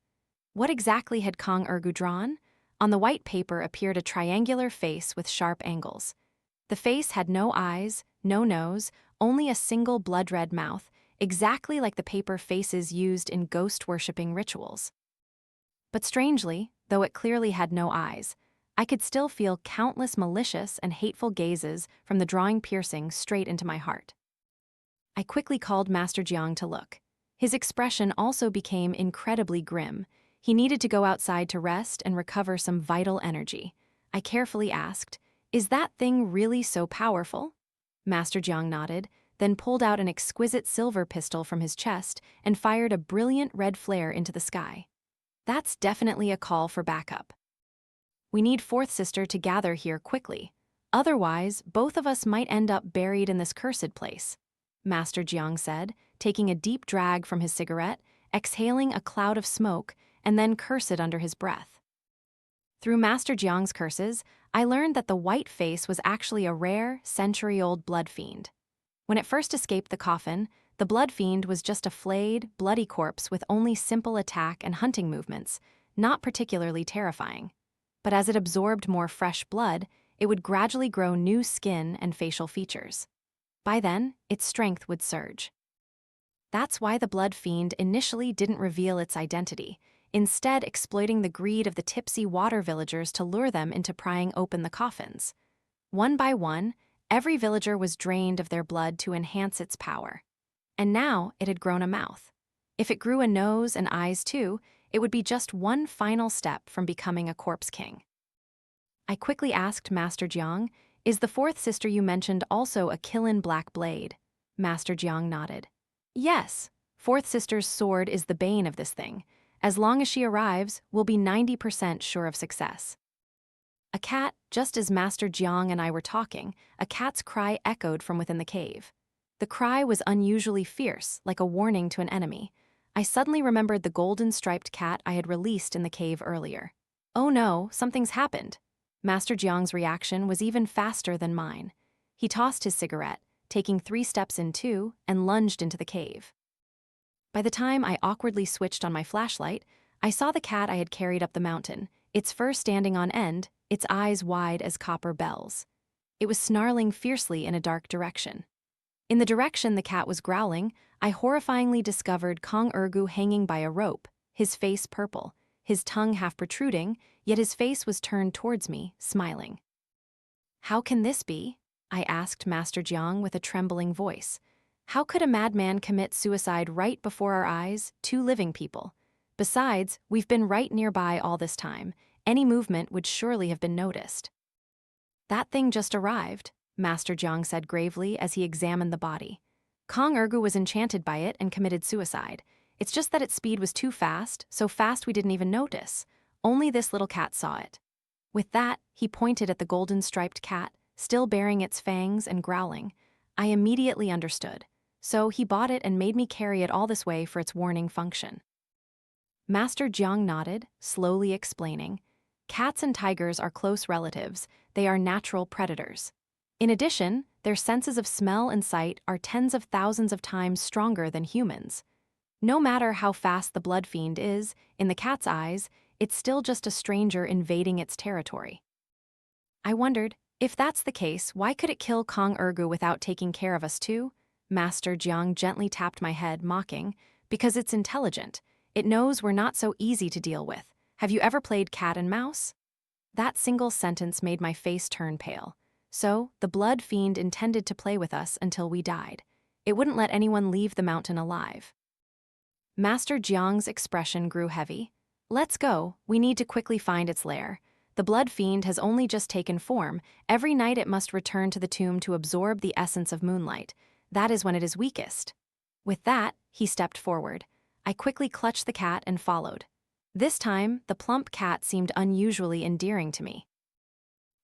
S1: What exactly had Kong Ergu drawn? On the white paper appeared a triangular face with sharp angles. The face had no eyes, no nose, only a single blood-red mouth, exactly like the paper faces used in ghost-worshipping rituals. But strangely, though it clearly had no eyes, I could still feel countless malicious and hateful gazes from the drawing piercing straight into my heart. I quickly called Master Jiang to look. His expression also became incredibly grim. He needed to go outside to rest and recover some vital energy. I carefully asked, "Is that thing really so powerful?" Master Jiang nodded, then pulled out an exquisite silver pistol from his chest and fired a brilliant red flare into the sky. "That's definitely a call for backup. We need Fourth Sister to gather here quickly. Otherwise, both of us might end up buried in this cursed place," Master Jiang said, taking a deep drag from his cigarette, exhaling a cloud of smoke, and then cursed under his breath. Through Master Jiang's curses, I learned that the white face was actually a rare, century-old blood fiend. When it first escaped the coffin, the blood fiend was just a flayed, bloody corpse with only simple attack and hunting movements, not particularly terrifying. But as it absorbed more fresh blood, it would gradually grow new skin and facial features. By then, its strength would surge. That's why the blood fiend initially didn't reveal its identity, instead exploiting the greed of the Tipsy Water villagers to lure them into prying open the coffins. One by one, every villager was drained of their blood to enhance its power. And now it had grown a mouth. If it grew a nose and eyes too, it would be just one final step from becoming a corpse king. I quickly asked Master Jiang, "Is the fourth sister you mentioned also a Qilin black blade?" Master Jiang nodded. "Yes, fourth sister's sword is the bane of this thing. As long as she arrives, we'll be 90% sure of success." A cat, just as Master Jiang and I were talking, a cat's cry echoed from within the cave. The cry was unusually fierce, like a warning to an enemy. I suddenly remembered the golden-striped cat I had released in the cave earlier. "Oh no, something's happened." Master Jiang's reaction was even faster than mine. He tossed his cigarette, taking 3 steps in 2, and lunged into the cave. By the time I awkwardly switched on my flashlight, I saw the cat I had carried up the mountain, its fur standing on end, its eyes wide as copper bells. It was snarling fiercely in a dark direction. In the direction the cat was growling, I horrifyingly discovered Kong Ergu hanging by a rope, his face purple, his tongue half protruding, yet his face was turned towards me, smiling. "How can this be?" I asked Master Jiang with a trembling voice. "How could a madman commit suicide right before our eyes, 2 living people? Besides, we've been right nearby all this time. Any movement would surely have been noticed." "That thing just arrived," Master Jiang said gravely as he examined the body. "Kong Ergu was enchanted by it and committed suicide. It's just that its speed was too fast, so fast we didn't even notice. Only this little cat saw it." With that, he pointed at the golden-striped cat, still baring its fangs and growling. I immediately understood. So he bought it and made me carry it all this way for its warning function. Master Jiang nodded, slowly explaining, "Cats and tigers are close relatives. They are natural predators. In addition, their senses of smell and sight are tens of thousands of times stronger than humans. No matter how fast the blood fiend is, in the cat's eyes, it's still just a stranger invading its territory." I wondered, if that's the case, why could it kill Kong Ergu without taking care of us too? Master Jiang gently tapped my head, mocking, because it's intelligent. It knows we're not so easy to deal with. Have you ever played cat and mouse? That single sentence made my face turn pale. So, the Blood Fiend intended to play with us until we died. It wouldn't let anyone leave the mountain alive. Master Jiang's expression grew heavy. Let's go, we need to quickly find its lair. The Blood Fiend has only just taken form. Every night it must return to the tomb to absorb the essence of moonlight. That is when it is weakest. With that, he stepped forward. I quickly clutched the cat and followed. This time, the plump cat seemed unusually endearing to me.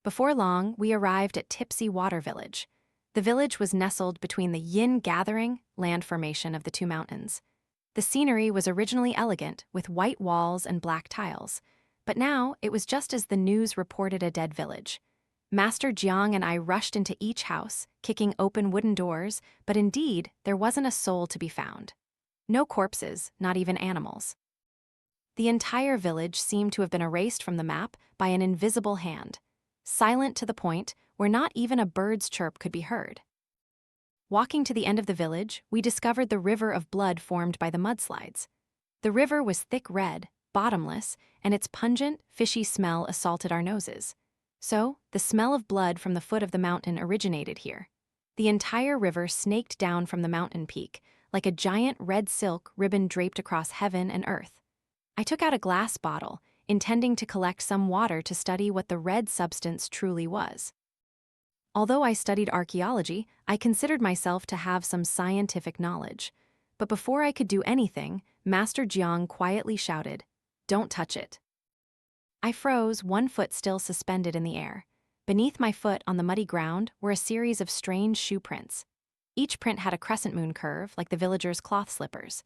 S1: Before long, we arrived at Tipsy Water Village. The village was nestled between the Yin gathering land formation of the two mountains. The scenery was originally elegant, with white walls and black tiles, but now it was just as the news reported a dead village. Master Jiang and I rushed into each house, kicking open wooden doors, but indeed, there wasn't a soul to be found. No corpses, not even animals. The entire village seemed to have been erased from the map by an invisible hand. Silent to the point where not even a bird's chirp could be heard. Walking to the end of the village, we discovered the river of blood formed by the mudslides. The river was thick red, bottomless, and its pungent, fishy smell assaulted our noses. So, the smell of blood from the foot of the mountain originated here. The entire river snaked down from the mountain peak, like a giant red silk ribbon draped across heaven and earth. I took out a glass bottle, intending to collect some water to study what the red substance truly was. Although I studied archaeology, I considered myself to have some scientific knowledge. But before I could do anything, Master Jiang quietly shouted, "Don't touch it." I froze, one foot still suspended in the air. Beneath my foot on the muddy ground were a series of strange shoe prints. Each print had a crescent moon curve, like the villagers' cloth slippers.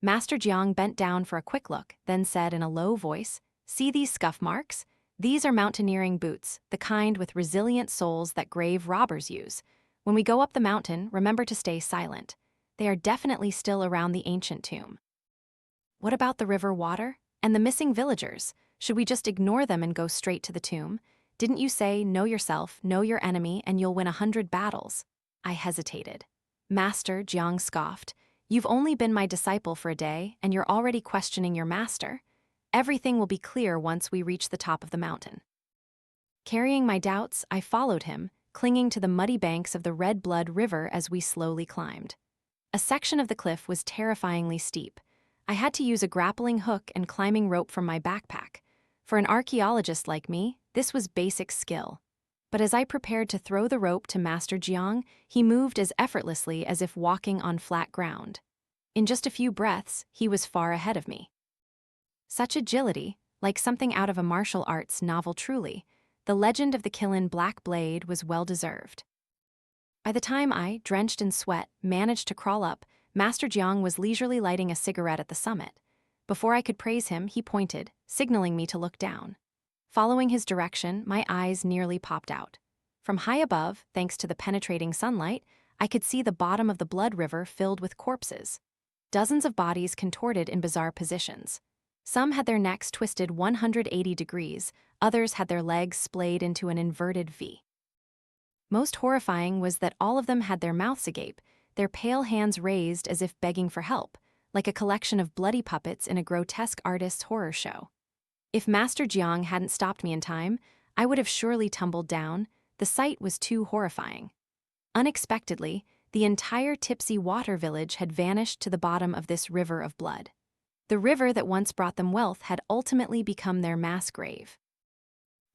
S1: Master Jiang bent down for a quick look, then said in a low voice, "See these scuff marks? These are mountaineering boots, the kind with resilient soles that grave robbers use. When we go up the mountain, remember to stay silent. They are definitely still around the ancient tomb." What about the river water? And the missing villagers? Should we just ignore them and go straight to the tomb? Didn't you say, know yourself, know your enemy, and you'll win 100 battles? I hesitated. Master Jiang scoffed. You've only been my disciple for a day, and you're already questioning your master. Everything will be clear once we reach the top of the mountain. Carrying my doubts, I followed him, clinging to the muddy banks of the Red Blood River as we slowly climbed. A section of the cliff was terrifyingly steep. I had to use a grappling hook and climbing rope from my backpack. For an archaeologist like me, this was basic skill. But as I prepared to throw the rope to Master Jiang, he moved as effortlessly as if walking on flat ground. In just a few breaths, he was far ahead of me. Such agility, like something out of a martial arts novel truly, the legend of the Qilin Black Blade was well-deserved. By the time I, drenched in sweat, managed to crawl up, Master Jiang was leisurely lighting a cigarette at the summit. Before I could praise him, he pointed, signaling me to look down. Following his direction, my eyes nearly popped out. From high above, thanks to the penetrating sunlight, I could see the bottom of the blood river filled with corpses. Dozens of bodies contorted in bizarre positions. Some had their necks twisted 180 degrees, others had their legs splayed into an inverted V. Most horrifying was that all of them had their mouths agape, their pale hands raised as if begging for help, like a collection of bloody puppets in a grotesque artist's horror show. If Master Jiang hadn't stopped me in time, I would have surely tumbled down. The sight was too horrifying. Unexpectedly, the entire Tipsy Water Village had vanished to the bottom of this river of blood. The river that once brought them wealth had ultimately become their mass grave.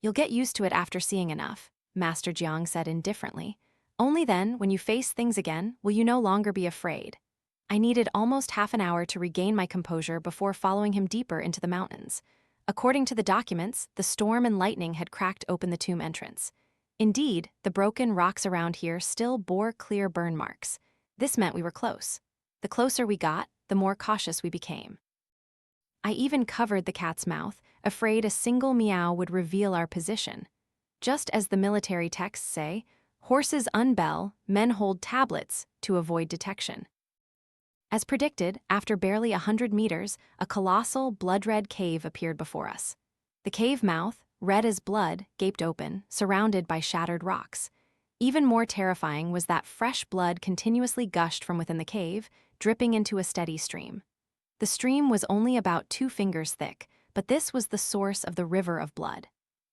S1: "You'll get used to it after seeing enough," Master Jiang said indifferently. "Only then, when you face things again, will you no longer be afraid." I needed almost half an hour to regain my composure before following him deeper into the mountains. According to the documents, the storm and lightning had cracked open the tomb entrance. Indeed, the broken rocks around here still bore clear burn marks. This meant we were close. The closer we got, the more cautious we became. I even covered the cat's mouth, afraid a single meow would reveal our position. Just as the military texts say, horses unbell, men hold tablets to avoid detection. As predicted, after barely 100 meters, a colossal, blood-red cave appeared before us. The cave mouth, red as blood, gaped open, surrounded by shattered rocks. Even more terrifying was that fresh blood continuously gushed from within the cave, dripping into a steady stream. The stream was only about 2 fingers thick, but this was the source of the river of blood.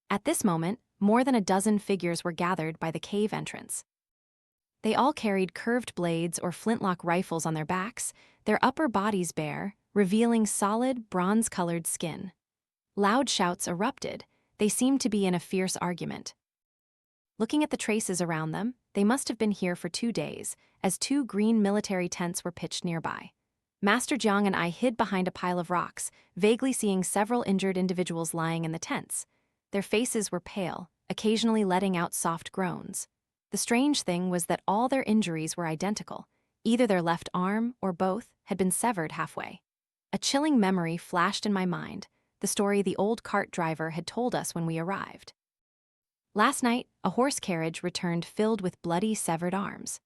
S1: At this moment, more than a dozen figures were gathered by the cave entrance. They all carried curved blades or flintlock rifles on their backs, their upper bodies bare, revealing solid, bronze-colored skin. Loud shouts erupted. They seemed to be in a fierce argument. Looking at the traces around them, they must have been here for 2 days, as 2 green military tents were pitched nearby. Master Jiang and I hid behind a pile of rocks, vaguely seeing several injured individuals lying in the tents. Their faces were pale, occasionally letting out soft groans. The strange thing was that all their injuries were identical. Either their left arm, or both, had been severed halfway. A chilling memory flashed in my mind, the story the old cart driver had told us when we arrived. Last night, a horse carriage returned filled with bloody, severed arms.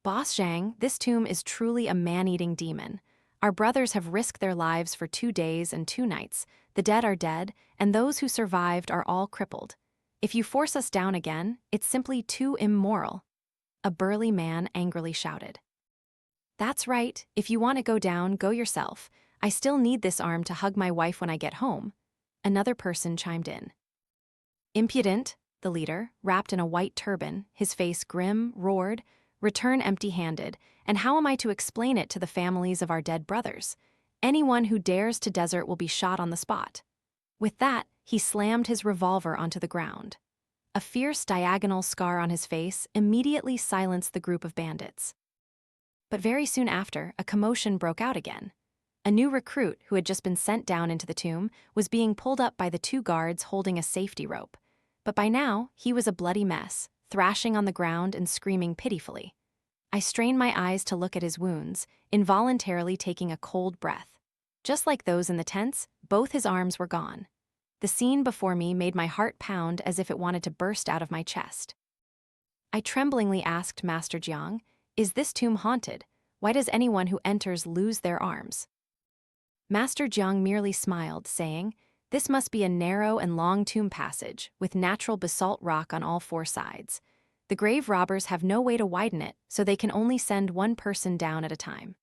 S1: Boss Zhang, this tomb is truly a man-eating demon. Our brothers have risked their lives for 2 days and 2 nights. The dead are dead, and those who survived are all crippled. If you force us down again, it's simply too immoral. A burly man angrily shouted. That's right, if you want to go down, go yourself. I still need this arm to hug my wife when I get home. Another person chimed in. Impudent, the leader, wrapped in a white turban, his face grim, roared, "Return empty-handed, and how am I to explain it to the families of our dead brothers? Anyone who dares to desert will be shot on the spot." With that, he slammed his revolver onto the ground. A fierce diagonal scar on his face immediately silenced the group of bandits. But very soon after, a commotion broke out again. A new recruit who had just been sent down into the tomb was being pulled up by the 2 guards holding a safety rope. But by now, he was a bloody mess, thrashing on the ground and screaming pitifully. I strained my eyes to look at his wounds, involuntarily taking a cold breath. Just like those in the tents, both his arms were gone. The scene before me made my heart pound as if it wanted to burst out of my chest. I tremblingly asked Master Jiang, "Is this tomb haunted? Why does anyone who enters lose their arms?" Master Jiang merely smiled, saying, "This must be a narrow and long tomb passage, with natural basalt rock on all 4 sides. The grave robbers have no way to widen it, so they can only send 1 person down at a time."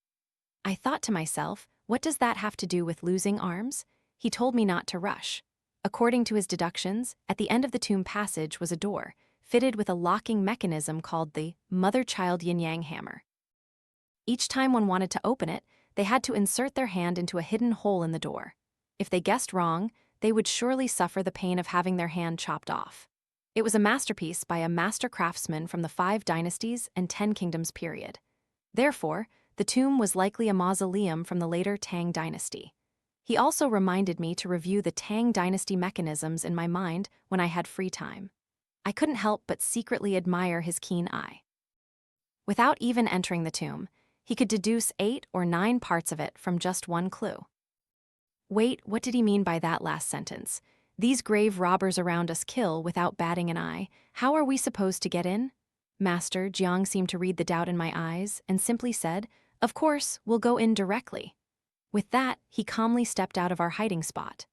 S1: I thought to myself, what does that have to do with losing arms? He told me not to rush. According to his deductions, at the end of the tomb passage was a door, fitted with a locking mechanism called the mother-child yin-yang hammer. Each time one wanted to open it, they had to insert their hand into a hidden hole in the door. If they guessed wrong, they would surely suffer the pain of having their hand chopped off. It was a masterpiece by a master craftsman from the 5 dynasties and 10 kingdoms period. Therefore, the tomb was likely a mausoleum from the later Tang dynasty. He also reminded me to review the Tang dynasty mechanisms in my mind when I had free time. I couldn't help but secretly admire his keen eye. Without even entering the tomb, he could deduce 8 or 9 parts of it from just 1 clue. Wait, what did he mean by that last sentence? These grave robbers around us kill without batting an eye. How are we supposed to get in? Master Jiang seemed to read the doubt in my eyes and simply said, "Of course, we'll go in directly." With that, he calmly stepped out of our hiding spot.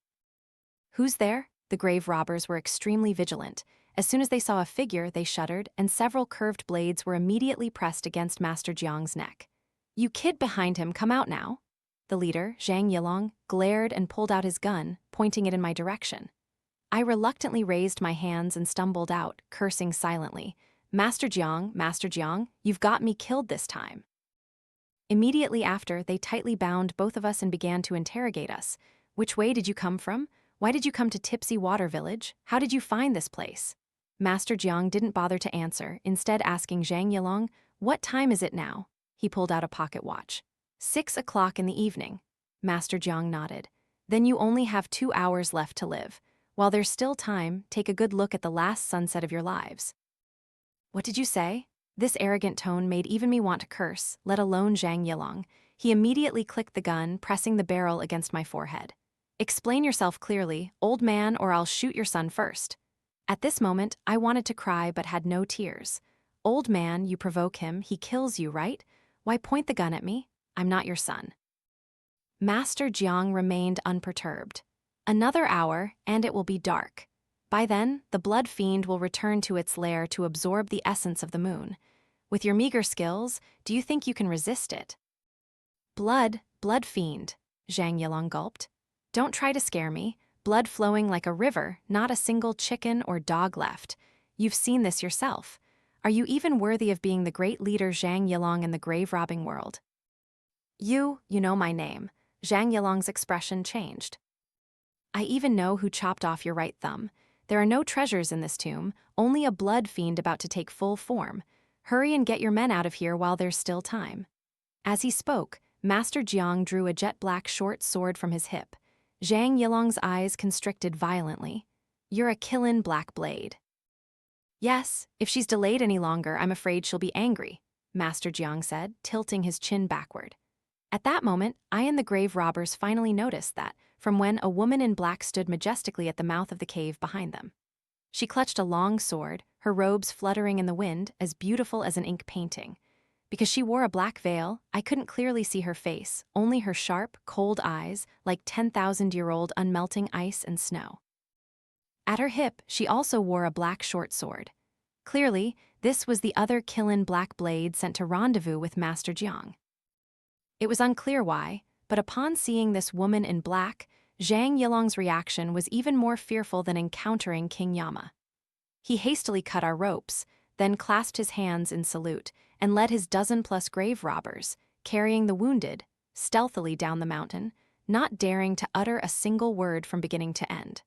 S1: "Who's there?" The grave robbers were extremely vigilant. As soon as they saw a figure, they shuddered, and several curved blades were immediately pressed against Master Jiang's neck. "You kid behind him, come out now." The leader, Zhang Yilong, glared and pulled out his gun, pointing it in my direction. I reluctantly raised my hands and stumbled out, cursing silently. Master Jiang, you've got me killed this time." Immediately after, they tightly bound both of us and began to interrogate us. "Which way did you come from? Why did you come to Tipsy Water Village? How did you find this place?" Master Jiang didn't bother to answer, instead asking Zhang Yilong, "What time is it now?" He pulled out a pocket watch. 6 o'clock in the evening. Master Jiang nodded. "Then you only have 2 hours left to live. While there's still time, take a good look at the last sunset of your lives." "What did you say?" This arrogant tone made even me want to curse, let alone Zhang Yilong. He immediately clicked the gun, pressing the barrel against my forehead. "Explain yourself clearly, old man, or I'll shoot your son first." At this moment, I wanted to cry but had no tears. "Old man, you provoke him, he kills you, right? Why point the gun at me? I'm not your son." Master Jiang remained unperturbed. "Another hour, and it will be dark." By then, the Blood Fiend will return to its lair to absorb the essence of the moon. With your meager skills, do you think you can resist it? Blood Fiend, Zhang Yilong gulped. Don't try to scare me. Blood flowing like a river, not a single chicken or dog left. You've seen this yourself. Are you even worthy of being the great leader Zhang Yilong in the grave-robbing world? You know my name. Zhang Yilong's expression changed. I even know who chopped off your right thumb. There are no treasures in this tomb, only a blood fiend about to take full form. Hurry and get your men out of here while there's still time. As he spoke, Master Jiang drew a jet-black short sword from his hip. Zhang Yilong's eyes constricted violently. You're a Qilin black blade. Yes, if she's delayed any longer, I'm afraid she'll be angry, Master Jiang said, tilting his chin backward. At that moment, I and the grave robbers finally noticed that, from when a woman in black stood majestically at the mouth of the cave behind them. She clutched a long sword, her robes fluttering in the wind, as beautiful as an ink painting. Because she wore a black veil, I couldn't clearly see her face, only her sharp, cold eyes, like 10,000-year-old unmelting ice and snow. At her hip, she also wore a black short sword. Clearly, this was the other Qilin black blade sent to rendezvous with Master Jiang. It was unclear why, but upon seeing this woman in black, Zhang Yilong's reaction was even more fearful than encountering King Yama. He hastily cut our ropes, then clasped his hands in salute, and led his dozen-plus grave robbers, carrying the wounded, stealthily down the mountain, not daring to utter a single word from beginning to end.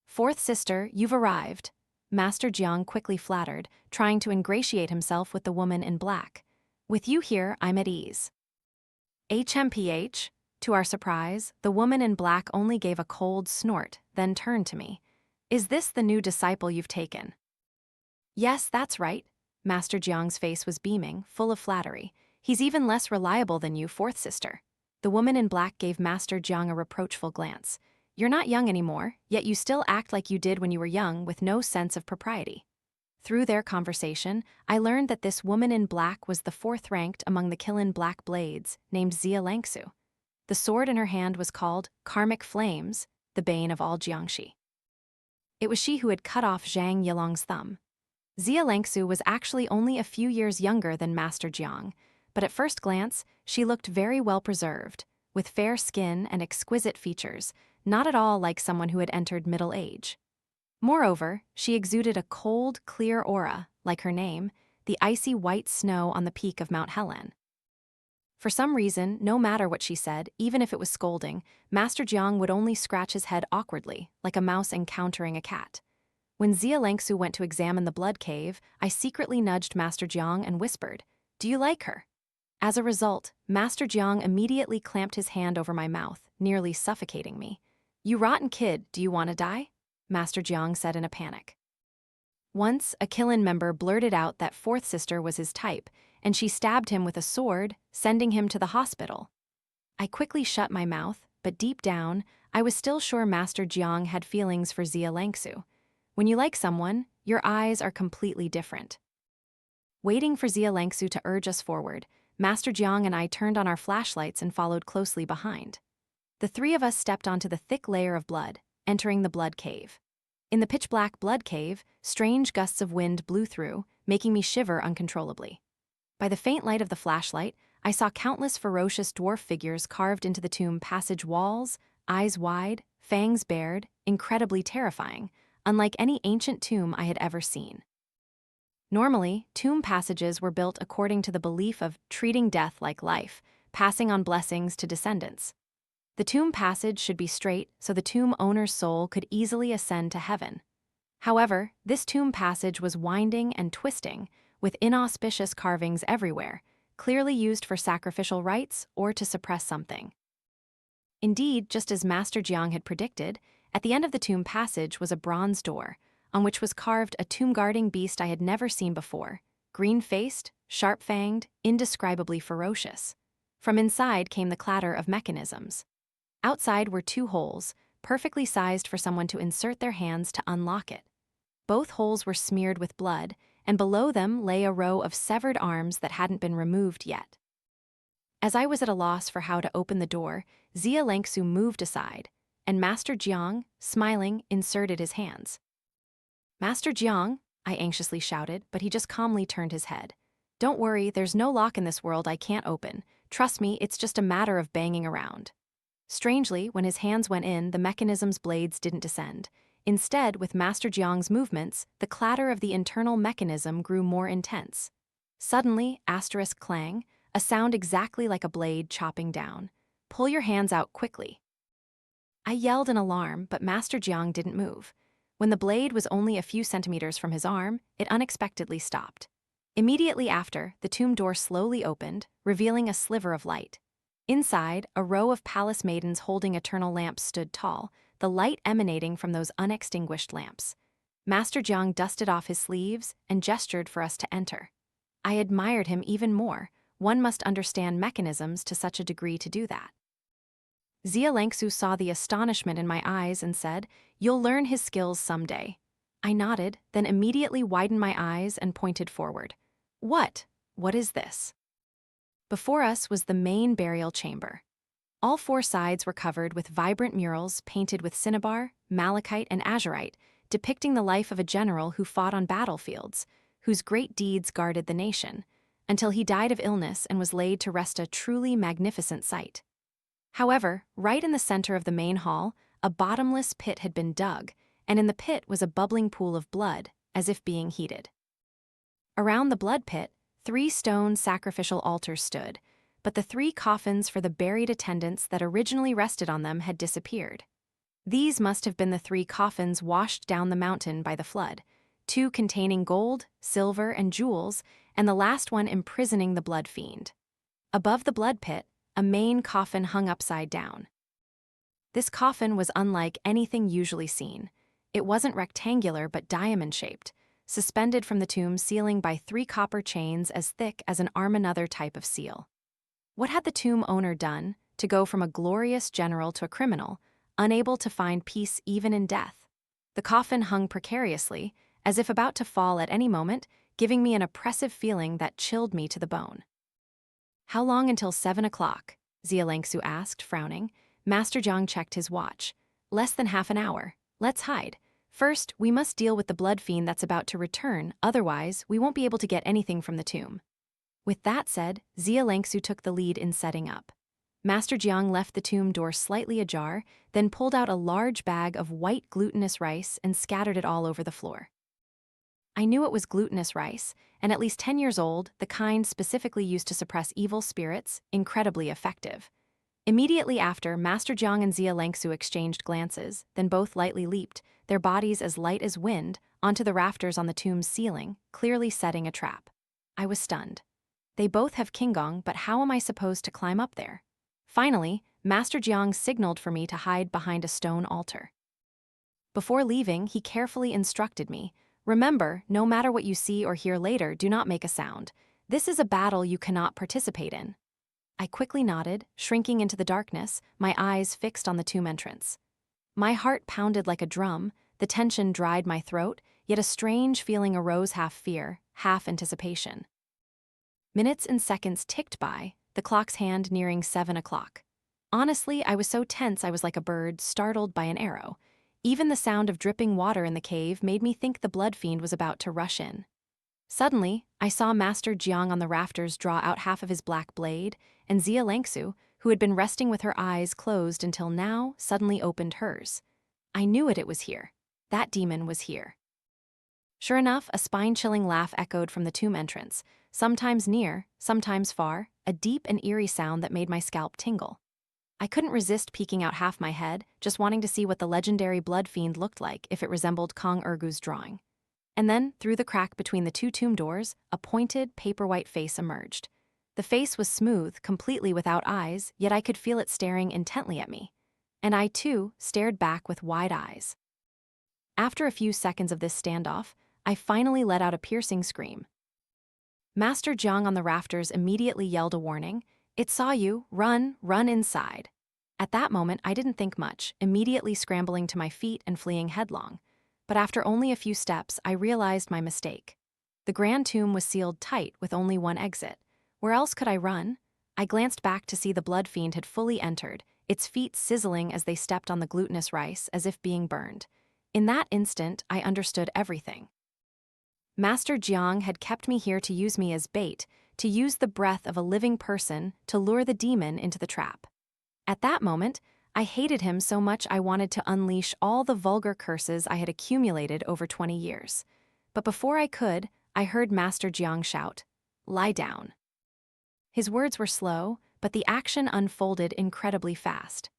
S1: Fourth sister, you've arrived, Master Jiang quickly flattered, trying to ingratiate himself with the woman in black. With you here, I'm at ease. HMPH, to our surprise, the woman in black only gave a cold snort, then turned to me. Is this the new disciple you've taken? Yes, that's right. Master Jiang's face was beaming, full of flattery. He's even less reliable than you, fourth sister. The woman in black gave Master Jiang a reproachful glance. You're not young anymore, yet you still act like you did when you were young with no sense of propriety. Through their conversation, I learned that this woman in black was the fourth-ranked among the Qilin black blades, named Xia Langsu. The sword in her hand was called Karmic Flames, the bane of all Jiangxi. It was she who had cut off Zhang Yilong's thumb. Xia Langsu was actually only a few years younger than Master Jiang, but at first glance, she looked very well preserved, with fair skin and exquisite features, not at all like someone who had entered middle age. Moreover, she exuded a cold, clear aura, like her name, the icy white snow on the peak of Mount Helen. For some reason, no matter what she said, even if it was scolding, Master Jiang would only scratch his head awkwardly, like a mouse encountering a cat. When Xia Langsu went to examine the blood cave, I secretly nudged Master Jiang and whispered, "Do you like her?" As a result, Master Jiang immediately clamped his hand over my mouth, nearly suffocating me. "You rotten kid, do you want to die?" Master Jiang said in a panic. Once, a Qilin member blurted out that fourth sister was his type, and she stabbed him with a sword, sending him to the hospital. I quickly shut my mouth, but deep down, I was still sure Master Jiang had feelings for Xia Langsu. When you like someone, your eyes are completely different. Waiting for Xia Langsu to urge us forward, Master Jiang and I turned on our flashlights and followed closely behind. The three of us stepped onto the thick layer of blood, entering the blood cave. In the pitch-black blood cave, strange gusts of wind blew through, making me shiver uncontrollably. By the faint light of the flashlight, I saw countless ferocious dwarf figures carved into the tomb passage walls, eyes wide, fangs bared, incredibly terrifying, unlike any ancient tomb I had ever seen. Normally, tomb passages were built according to the belief of treating death like life, passing on blessings to descendants. The tomb passage should be straight so the tomb owner's soul could easily ascend to heaven. However, this tomb passage was winding and twisting, with inauspicious carvings everywhere, clearly used for sacrificial rites or to suppress something. Indeed, just as Master Jiang had predicted, at the end of the tomb passage was a bronze door, on which was carved a tomb-guarding beast I had never seen before, green-faced, sharp-fanged, indescribably ferocious. From inside came the clatter of mechanisms. Outside were two holes, perfectly sized for someone to insert their hands to unlock it. Both holes were smeared with blood, and below them lay a row of severed arms that hadn't been removed yet. As I was at a loss for how to open the door, Xia Langsu moved aside, and Master Jiang, smiling, inserted his hands. "Master Jiang," I anxiously shouted, but he just calmly turned his head. "Don't worry, there's no lock in this world I can't open. Trust me, it's just a matter of banging around." Strangely, when his hands went in, the mechanism's blades didn't descend. Instead, with Master Jiang's movements, the clatter of the internal mechanism grew more intense. Suddenly, asterisk clang, a sound exactly like a blade chopping down. "Pull your hands out quickly." I yelled in alarm, but Master Jiang didn't move. When the blade was only a few centimeters from his arm, it unexpectedly stopped. Immediately after, the tomb door slowly opened, revealing a sliver of light. Inside, a row of palace maidens holding eternal lamps stood tall, the light emanating from those unextinguished lamps. Master Jiang dusted off his sleeves and gestured for us to enter. I admired him even more. One must understand mechanisms to such a degree to do that. Xia Langsu saw the astonishment in my eyes and said, "You'll learn his skills someday." I nodded, then immediately widened my eyes and pointed forward. What is this?" Before us was the main burial chamber. All four sides were covered with vibrant murals painted with cinnabar, malachite, and azurite, depicting the life of a general who fought on battlefields, whose great deeds guarded the nation, until he died of illness and was laid to rest, a truly magnificent sight. However, right in the center of the main hall, a bottomless pit had been dug, and in the pit was a bubbling pool of blood, as if being heated. Around the blood pit, 3 stone sacrificial altars stood, but the 3 coffins for the buried attendants that originally rested on them had disappeared. These must have been the 3 coffins washed down the mountain by the flood, 2 containing gold, silver, and jewels, and the last one imprisoning the Blood Fiend. Above the blood pit, a main coffin hung upside down. This coffin was unlike anything usually seen. It wasn't rectangular but diamond-shaped, suspended from the tomb ceiling by 3 copper chains as thick as an arm another type of seal. What had the tomb owner done to go from a glorious general to a criminal, unable to find peace even in death? The coffin hung precariously, as if about to fall at any moment, giving me an oppressive feeling that chilled me to the bone. "How long until 7 o'clock?" Xia Langsu asked, frowning. Master Jiang checked his watch. "Less than half an hour. Let's hide. First, we must deal with the Blood Fiend that's about to return, otherwise we won't be able to get anything from the tomb." With that said, Xia Langsu took the lead in setting up. Master Jiang left the tomb door slightly ajar, then pulled out a large bag of white glutinous rice and scattered it all over the floor. I knew it was glutinous rice, and at least 10 years old, the kind specifically used to suppress evil spirits, incredibly effective. Immediately after, Master Jiang and Xia Langsu exchanged glances, then both lightly leaped, their bodies as light as wind, onto the rafters on the tomb's ceiling, clearly setting a trap. I was stunned. They both have Qinggong, but how am I supposed to climb up there? Finally, Master Jiang signaled for me to hide behind a stone altar. Before leaving, he carefully instructed me, "Remember, no matter what you see or hear later, do not make a sound. This is a battle you cannot participate in." I quickly nodded, shrinking into the darkness, my eyes fixed on the tomb entrance. My heart pounded like a drum, the tension dried my throat, yet a strange feeling arose, half fear, half anticipation. Minutes and seconds ticked by, the clock's hand nearing 7 o'clock. Honestly, I was so tense I was like a bird startled by an arrow. Even the sound of dripping water in the cave made me think the Blood Fiend was about to rush in. Suddenly, I saw Master Jiang on the rafters draw out half of his black blade, and Xia Langsu, who had been resting with her eyes closed until now, suddenly opened hers. I knew it was here. That demon was here. Sure enough, a spine-chilling laugh echoed from the tomb entrance, sometimes near, sometimes far, a deep and eerie sound that made my scalp tingle. I couldn't resist peeking out half my head, just wanting to see what the legendary Blood Fiend looked like if it resembled Kong Ergu's drawing. And then, through the crack between the 2 tomb doors, a pointed, paper-white face emerged. The face was smooth, completely without eyes, yet I could feel it staring intently at me. And I, too, stared back with wide eyes. After a few seconds of this standoff, I finally let out a piercing scream. Master Jiang on the rafters immediately yelled a warning. "It saw you. Run, run inside." At that moment, I didn't think much, immediately scrambling to my feet and fleeing headlong. But after only a few steps, I realized my mistake. The grand tomb was sealed tight with only one exit. Where else could I run? I glanced back to see the Blood Fiend had fully entered, its feet sizzling as they stepped on the glutinous rice as if being burned. In that instant, I understood everything. Master Jiang had kept me here to use me as bait, to use the breath of a living person to lure the demon into the trap. At that moment, I hated him so much I wanted to unleash all the vulgar curses I had accumulated over 20 years. But before I could, I heard Master Jiang shout, "Lie down." His words were slow, but the action unfolded incredibly fast.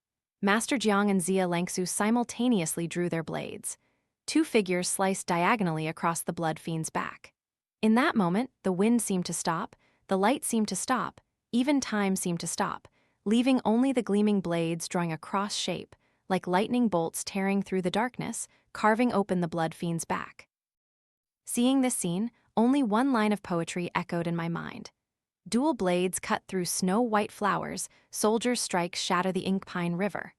S1: Master Jiang and Xia Langsu simultaneously drew their blades. Two figures sliced diagonally across the Blood Fiend's back. In that moment, the wind seemed to stop, the light seemed to stop, even time seemed to stop, leaving only the gleaming blades drawing a cross shape, like lightning bolts tearing through the darkness, carving open the Blood Fiend's back. Seeing this scene, only one line of poetry echoed in my mind. Dual blades cut through snow-white flowers, soldiers' strikes shatter the ink-pine river.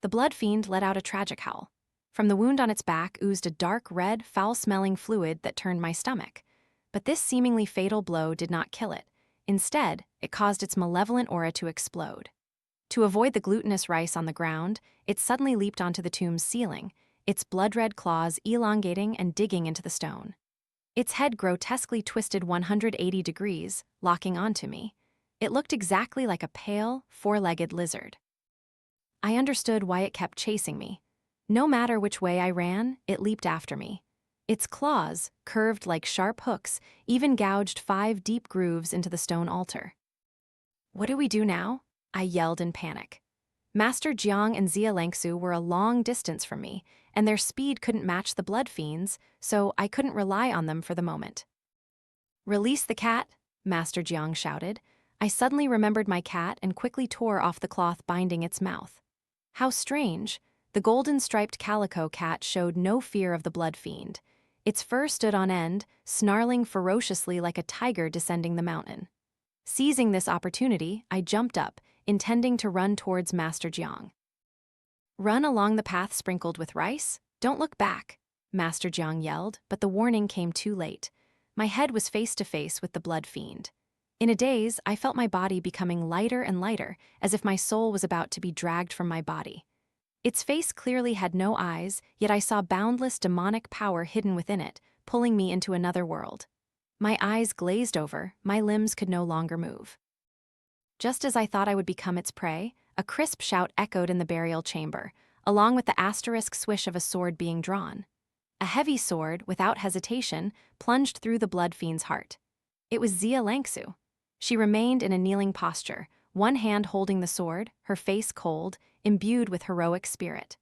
S1: The Blood Fiend let out a tragic howl. From the wound on its back oozed a dark red, foul-smelling fluid that turned my stomach. But this seemingly fatal blow did not kill it. Instead, it caused its malevolent aura to explode. To avoid the glutinous rice on the ground, it suddenly leaped onto the tomb's ceiling, its blood-red claws elongating and digging into the stone. Its head grotesquely twisted 180 degrees, locking onto me. It looked exactly like a pale, four-legged lizard. I understood why it kept chasing me. No matter which way I ran, it leaped after me. Its claws, curved like sharp hooks, even gouged 5 deep grooves into the stone altar. "What do we do now?" I yelled in panic. Master Jiang and Xia Langsu were a long distance from me, and their speed couldn't match the Blood Fiend's, so I couldn't rely on them for the moment. "Release the cat," Master Jiang shouted. I suddenly remembered my cat and quickly tore off the cloth binding its mouth. How strange! The golden-striped calico cat showed no fear of the Blood Fiend. Its fur stood on end, snarling ferociously like a tiger descending the mountain. Seizing this opportunity, I jumped up, intending to run towards Master Jiang. "Run along the path sprinkled with rice? Don't look back," Master Jiang yelled, but the warning came too late. My head was face to face with the Blood Fiend. In a daze, I felt my body becoming lighter and lighter, as if my soul was about to be dragged from my body. Its face clearly had no eyes, yet I saw boundless demonic power hidden within it, pulling me into another world. My eyes glazed over, my limbs could no longer move. Just as I thought I would become its prey, a crisp shout echoed in the burial chamber, along with the asterisk swish of a sword being drawn. A heavy sword, without hesitation, plunged through the Blood Fiend's heart. It was Xia Langsu. She remained in a kneeling posture, one hand holding the sword, her face cold, imbued with heroic spirit.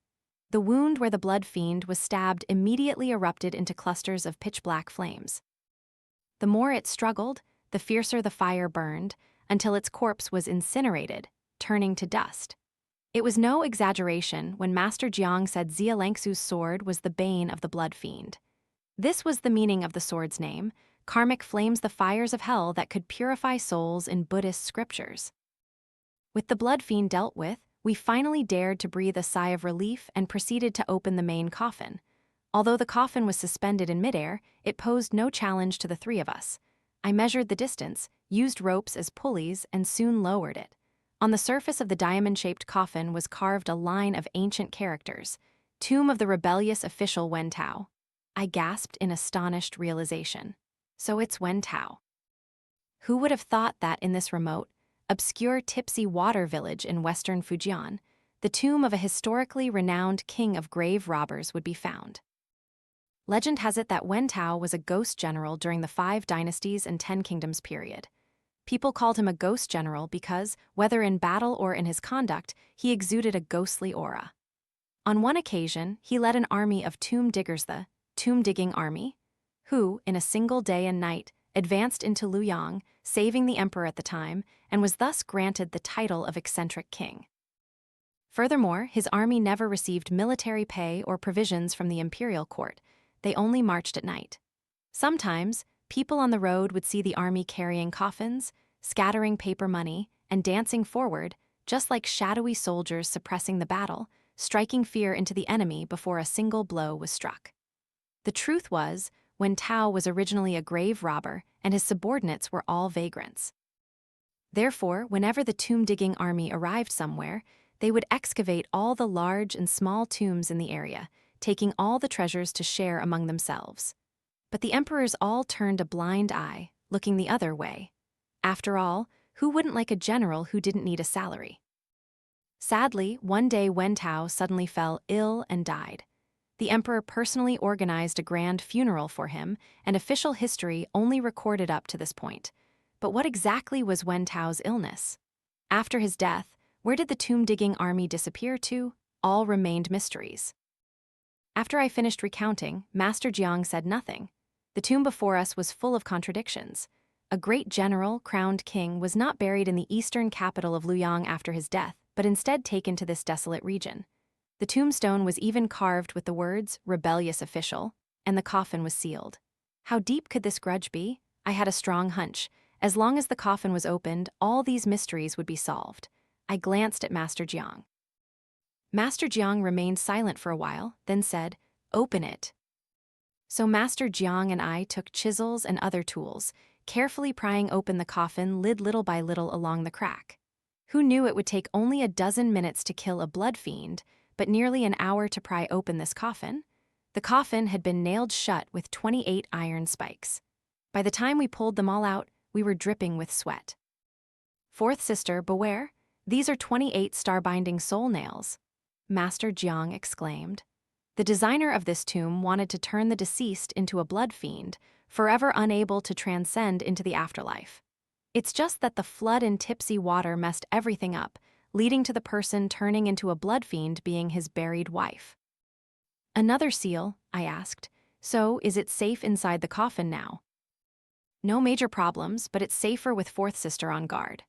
S1: The wound where the Blood Fiend was stabbed immediately erupted into clusters of pitch-black flames. The more it struggled, the fiercer the fire burned, until its corpse was incinerated, turning to dust. It was no exaggeration when Master Jiang said Xia Langsu's sword was the bane of the Blood Fiend. This was the meaning of the sword's name. Karmic flames, the fires of hell that could purify souls in Buddhist scriptures. With the Blood Fiend dealt with, we finally dared to breathe a sigh of relief and proceeded to open the main coffin. Although the coffin was suspended in midair, it posed no challenge to the three of us. I measured the distance, used ropes as pulleys, and soon lowered it. On the surface of the diamond-shaped coffin was carved a line of ancient characters, "Tomb of the rebellious official Wen Tao." I gasped in astonished realization. So it's Wen Tao. Who would have thought that in this remote, obscure Tipsy Water Village in western Fujian, the tomb of a historically renowned king of grave robbers would be found? Legend has it that Wen Tao was a ghost general during the 5 Dynasties and 10 Kingdoms period. People called him a ghost general because, whether in battle or in his conduct, he exuded a ghostly aura. On one occasion, he led an army of tomb diggers, the tomb-digging army, who, in a single day and night, advanced into Luoyang, saving the emperor at the time, and was thus granted the title of eccentric king. Furthermore, his army never received military pay or provisions from the imperial court. They only marched at night. Sometimes, people on the road would see the army carrying coffins, scattering paper money, and dancing forward, just like shadowy soldiers suppressing the battle, striking fear into the enemy before a single blow was struck. The truth was, Wen Tao was originally a grave robber, and his subordinates were all vagrants. Therefore, whenever the tomb-digging army arrived somewhere, they would excavate all the large and small tombs in the area, taking all the treasures to share among themselves. But the emperors all turned a blind eye, looking the other way. After all, who wouldn't like a general who didn't need a salary? Sadly, one day Wen Tao suddenly fell ill and died. The emperor personally organized a grand funeral for him, and official history only recorded up to this point. But what exactly was Wen Tao's illness? After his death, where did the tomb-digging army disappear to? All remained mysteries. After I finished recounting, Master Jiang said nothing. The tomb before us was full of contradictions. A great general, crowned king, was not buried in the eastern capital of Luoyang after his death, but instead taken to this desolate region. The tombstone was even carved with the words, "rebellious official," and the coffin was sealed. How deep could this grudge be? I had a strong hunch. As long as the coffin was opened, all these mysteries would be solved. I glanced at Master Jiang. Master Jiang remained silent for a while, then said, "Open it." So Master Jiang and I took chisels and other tools, carefully prying open the coffin lid little by little along the crack. Who knew it would take only a dozen minutes to kill a blood fiend, but nearly an hour to pry open this coffin? The coffin had been nailed shut with 28 iron spikes. By the time we pulled them all out, we were dripping with sweat. "Fourth sister, beware. These are 28 star-binding soul nails," Master Jiang exclaimed. The designer of this tomb wanted to turn the deceased into a blood fiend, forever unable to transcend into the afterlife. It's just that the flood in Tipsy Water messed everything up, leading to the person turning into a blood fiend being his buried wife. "Another seal?" I asked. "So, is it safe inside the coffin now?" "No major problems, but it's safer with fourth sister on guard."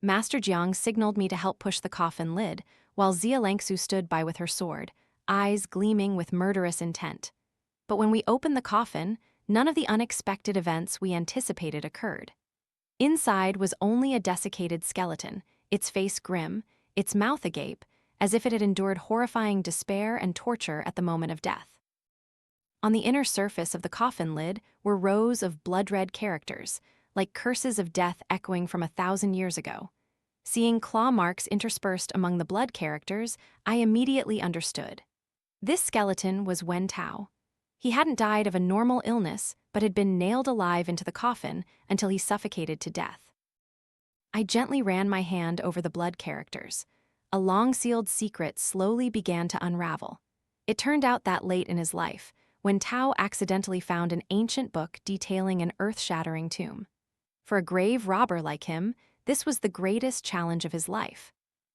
S1: Master Jiang signaled me to help push the coffin lid, while Xia Langsu stood by with her sword, eyes gleaming with murderous intent. But when we opened the coffin, none of the unexpected events we anticipated occurred. Inside was only a desiccated skeleton, its face grim, its mouth agape, as if it had endured horrifying despair and torture at the moment of death. On the inner surface of the coffin lid were rows of blood-red characters, like curses of death echoing from 1,000 years ago. Seeing claw marks interspersed among the blood characters, I immediately understood. This skeleton was Wen Tao. He hadn't died of a normal illness, but had been nailed alive into the coffin until he suffocated to death. I gently ran my hand over the blood characters. A long-sealed secret slowly began to unravel. It turned out that late in his life, Wen Tao accidentally found an ancient book detailing an earth-shattering tomb. For a grave robber like him, this was the greatest challenge of his life.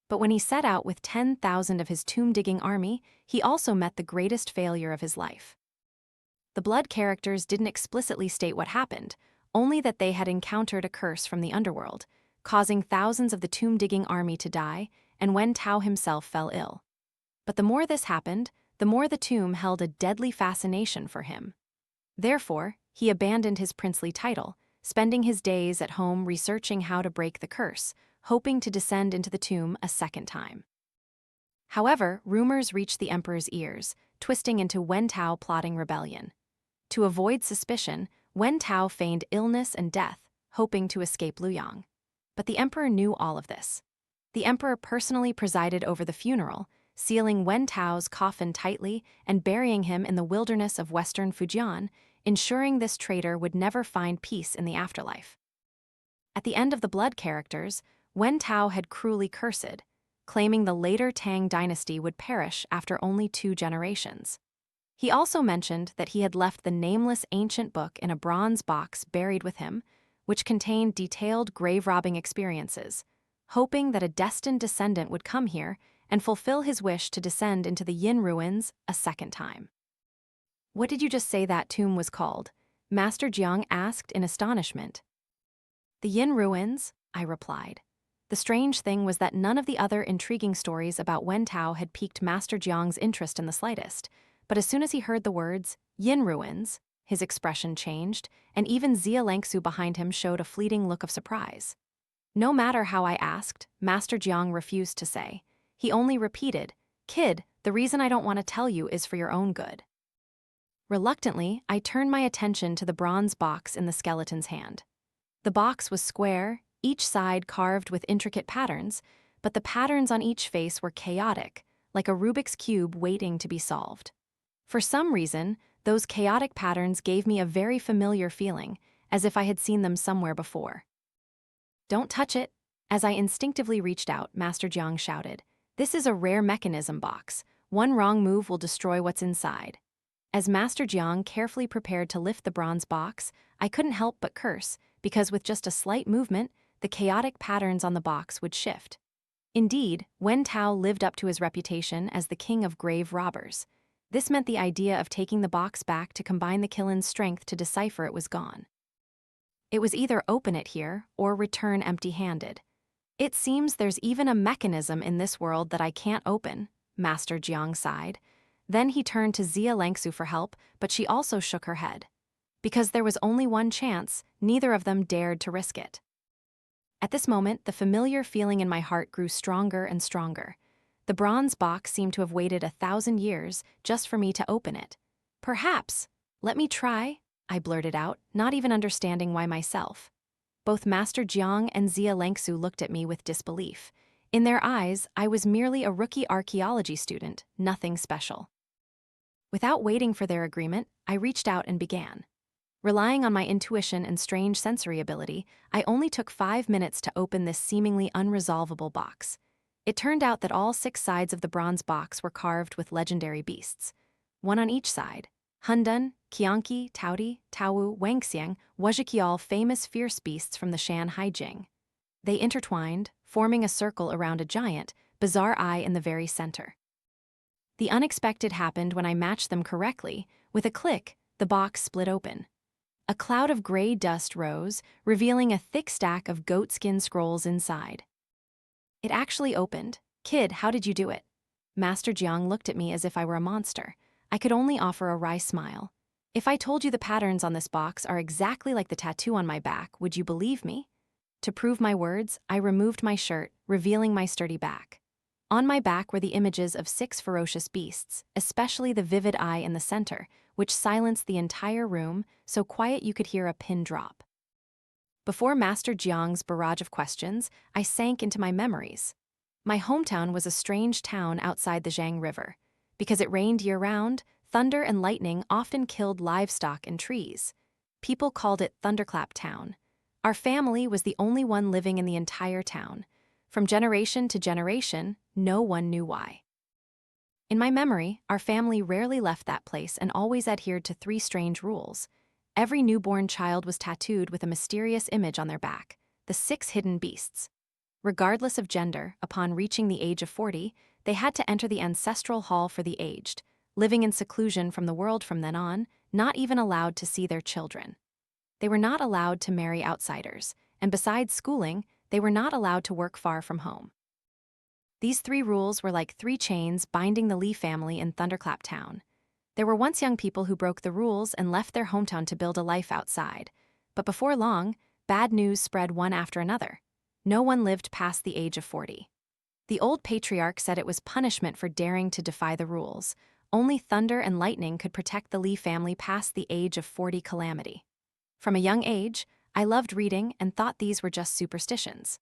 S1: But when he set out with 10,000 of his tomb-digging army, he also met the greatest failure of his life. The blood characters didn't explicitly state what happened, only that they had encountered a curse from the underworld, causing thousands of the tomb-digging army to die, and Wen Tao himself fell ill. But the more this happened, the more the tomb held a deadly fascination for him. Therefore, he abandoned his princely title, spending his days at home researching how to break the curse, hoping to descend into the tomb a second time. However, rumors reached the emperor's ears, twisting into Wen Tao plotting rebellion. To avoid suspicion, Wen Tao feigned illness and death, hoping to escape Luoyang. But the emperor knew all of this. The emperor personally presided over the funeral, sealing Wen Tao's coffin tightly and burying him in the wilderness of western Fujian, ensuring this traitor would never find peace in the afterlife. At the end of the blood characters, Wen Tao had cruelly cursed, claiming the later Tang dynasty would perish after only 2 generations. He also mentioned that he had left the nameless ancient book in a bronze box buried with him, which contained detailed grave-robbing experiences, hoping that a destined descendant would come here and fulfill his wish to descend into the Yin Ruins a second time. "What did you just say that tomb was called?" Master Jiang asked in astonishment. "The Yin Ruins," I replied. The strange thing was that none of the other intriguing stories about Wen Tao had piqued Master Jiang's interest in the slightest, but as soon as he heard the words, Yin Ruins, his expression changed, and even Xia Langsu behind him showed a fleeting look of surprise. No matter how I asked, Master Jiang refused to say. He only repeated, "Kid, the reason I don't want to tell you is for your own good." Reluctantly, I turned my attention to the bronze box in the skeleton's hand. The box was square, each side carved with intricate patterns, but the patterns on each face were chaotic, like a Rubik's Cube waiting to be solved. For some reason, those chaotic patterns gave me a very familiar feeling, as if I had seen them somewhere before. "Don't touch it." As I instinctively reached out, Master Jiang shouted, "This is a rare mechanism box. One wrong move will destroy what's inside." As Master Jiang carefully prepared to lift the bronze box, I couldn't help but curse, because with just a slight movement, the chaotic patterns on the box would shift. Indeed, Wen Tao lived up to his reputation as the king of grave robbers. This meant the idea of taking the box back to combine the Qilin's strength to decipher it was gone. It was either open it here or return empty-handed. "It seems there's even a mechanism in this world that I can't open," Master Jiang sighed. Then he turned to Xia Lengsu for help, but she also shook her head. Because there was only one chance, neither of them dared to risk it. At this moment, the familiar feeling in my heart grew stronger and stronger. The bronze box seemed to have waited 1,000 years just for me to open it. "Perhaps. Let me try," I blurted out, not even understanding why myself. Both Master Jiang and Xia Lengsu looked at me with disbelief. In their eyes, I was merely a rookie archaeology student, nothing special. Without waiting for their agreement, I reached out and began. Relying on my intuition and strange sensory ability, I only took 5 minutes to open this seemingly unresolvable box. It turned out that all 6 sides of the bronze box were carved with legendary beasts. One on each side: Hundun, Qianqi, Taodi, Taowu, Wangxiang, Wuzhiki, all famous fierce beasts from the Shan Haijing. They intertwined, forming a circle around a giant, bizarre eye in the very center. The unexpected happened when I matched them correctly. With a click, the box split open. A cloud of gray dust rose, revealing a thick stack of goatskin scrolls inside. "It actually opened. Kid, how did you do it?" Master Jiang looked at me as if I were a monster. I could only offer a wry smile. "If I told you the patterns on this box are exactly like the tattoo on my back, would you believe me?" To prove my words, I removed my shirt, revealing my sturdy back. On my back were the images of 6 ferocious beasts, especially the vivid eye in the center, which silenced the entire room, so quiet you could hear a pin drop. Before Master Jiang's barrage of questions, I sank into my memories. My hometown was a strange town outside the Zhang River. Because it rained year-round, thunder and lightning often killed livestock and trees. People called it Thunderclap Town. Our family was the only one living in the entire town. From generation to generation, no one knew why. In my memory, our family rarely left that place and always adhered to 3 strange rules. Every newborn child was tattooed with a mysterious image on their back: the 6 hidden beasts. Regardless of gender, upon reaching the age of 40, they had to enter the Ancestral Hall for the aged, living in seclusion from the world from then on, not even allowed to see their children. They were not allowed to marry outsiders, and besides schooling, they were not allowed to work far from home. These 3 rules were like 3 chains binding the Li family in Thunderclap Town. There were once young people who broke the rules and left their hometown to build a life outside. But before long, bad news spread one after another. No one lived past the age of 40. The old patriarch said it was punishment for daring to defy the rules. Only thunder and lightning could protect the Li family past the age of 40 calamity. From a young age, I loved reading and thought these were just superstitions.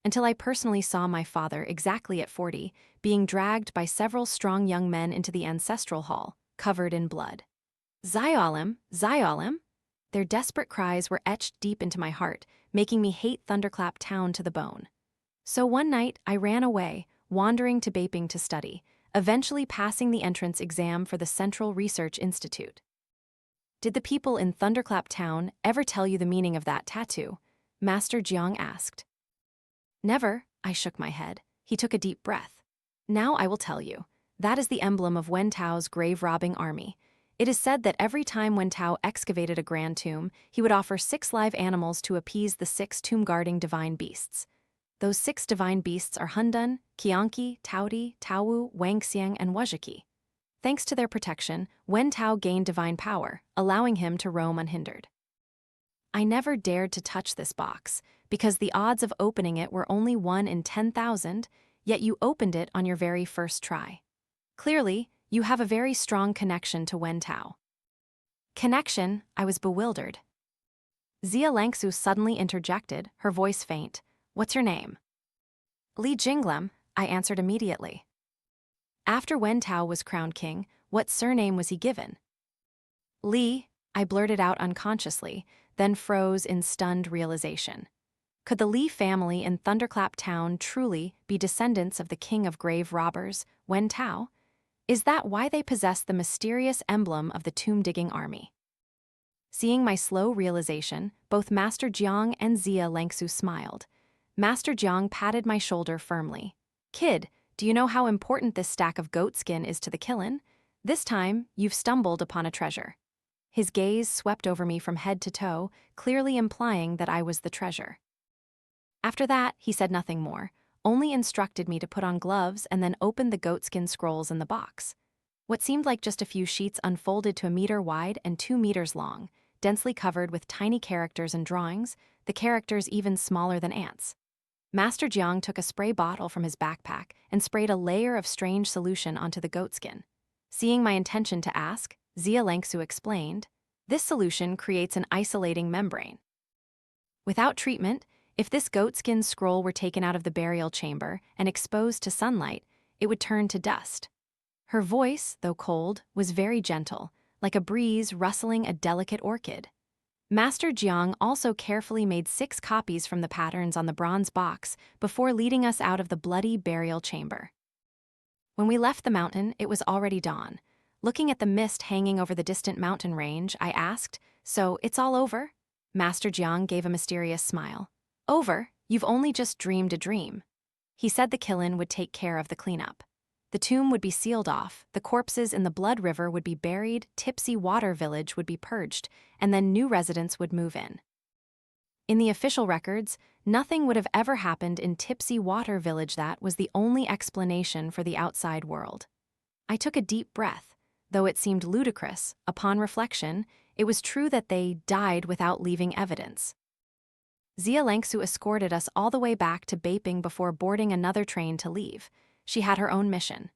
S1: Until I personally saw my father, exactly at 40, being dragged by several strong young men into the Ancestral Hall, covered in blood. "Ziolim, Ziolim!" Their desperate cries were etched deep into my heart, making me hate Thunderclap Town to the bone. So one night, I ran away, wandering to Beiping to study, eventually passing the entrance exam for the Central Research Institute. "Did the people in Thunderclap Town ever tell you the meaning of that tattoo?" Master Jiang asked. "Never," I shook my head. He took a deep breath. "Now I will tell you. That is the emblem of Wen Tao's grave-robbing army. It is said that every time Wen Tao excavated a grand tomb, he would offer 6 live animals to appease the 6 tomb-guarding divine beasts. Those 6 divine beasts are Hundun, Qianqi, Taodi, Taowu, Wangxiang, and Wuzhiki. Thanks to their protection, Wen Tao gained divine power, allowing him to roam unhindered. I never dared to touch this box, because the odds of opening it were only 1 in 10,000, yet you opened it on your very first try. Clearly, you have a very strong connection to Wen Tao." Connection? I was bewildered. Zia Langsu suddenly interjected, her voice faint. What's your name? Li Jinglem, I answered immediately. After Wen Tao was crowned king, what surname was he given? Li, I blurted out unconsciously, then froze in stunned realization. Could the Li family in Thunderclap Town truly be descendants of the king of grave robbers, Wen Tao? Is that why they possess the mysterious emblem of the tomb-digging army? Seeing my slow realization, both Master Jiang and Zia Langsu smiled. Master Jiang patted my shoulder firmly. Kid, do you know how important this stack of goat skin is to the Qilin? This time, you've stumbled upon a treasure. His gaze swept over me from head to toe, clearly implying that I was the treasure. After that, he said nothing more, only instructed me to put on gloves and then open the goatskin scrolls in the box. What seemed like just a few sheets unfolded to 1 meter wide and 2 meters long, densely covered with tiny characters and drawings, the characters even smaller than ants. Master Jiang took a spray bottle from his backpack and sprayed a layer of strange solution onto the goatskin. Seeing my intention to ask, Zia Langsu explained, this solution creates an isolating membrane. Without treatment, if this goatskin scroll were taken out of the burial chamber and exposed to sunlight, it would turn to dust. Her voice, though cold, was very gentle, like a breeze rustling a delicate orchid. Master Jiang also carefully made 6 copies from the patterns on the bronze box before leading us out of the bloody burial chamber. When we left the mountain, it was already dawn. Looking at the mist hanging over the distant mountain range, I asked, "So, it's all over?" Master Jiang gave a mysterious smile. "Over? You've only just dreamed a dream." He said the Qilin would take care of the cleanup. The tomb would be sealed off, the corpses in the Blood River would be buried, Tipsy Water Village would be purged, and then new residents would move in. In the official records, nothing would have ever happened in Tipsy Water Village. That was the only explanation for the outside world. I took a deep breath. Though it seemed ludicrous, upon reflection, it was true that they died without leaving evidence. Zia Langsu escorted us all the way back to Beiping before boarding another train to leave. She had her own mission.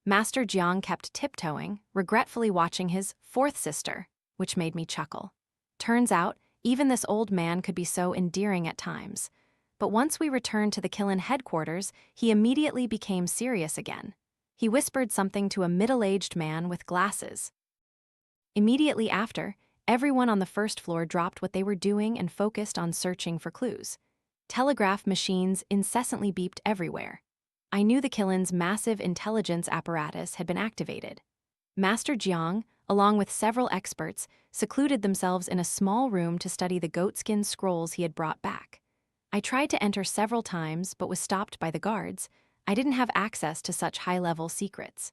S1: Master Jiang kept tiptoeing, regretfully watching his 4th sister, which made me chuckle. Turns out, even this old man could be so endearing at times. But once we returned to the Qilin headquarters, he immediately became serious again. He whispered something to a middle-aged man with glasses. Immediately after, everyone on the first floor dropped what they were doing and focused on searching for clues. Telegraph machines incessantly beeped everywhere. I knew the Qilin's massive intelligence apparatus had been activated. Master Jiang, along with several experts, secluded themselves in a small room to study the goatskin scrolls he had brought back. I tried to enter several times but was stopped by the guards. I didn't have access to such high-level secrets.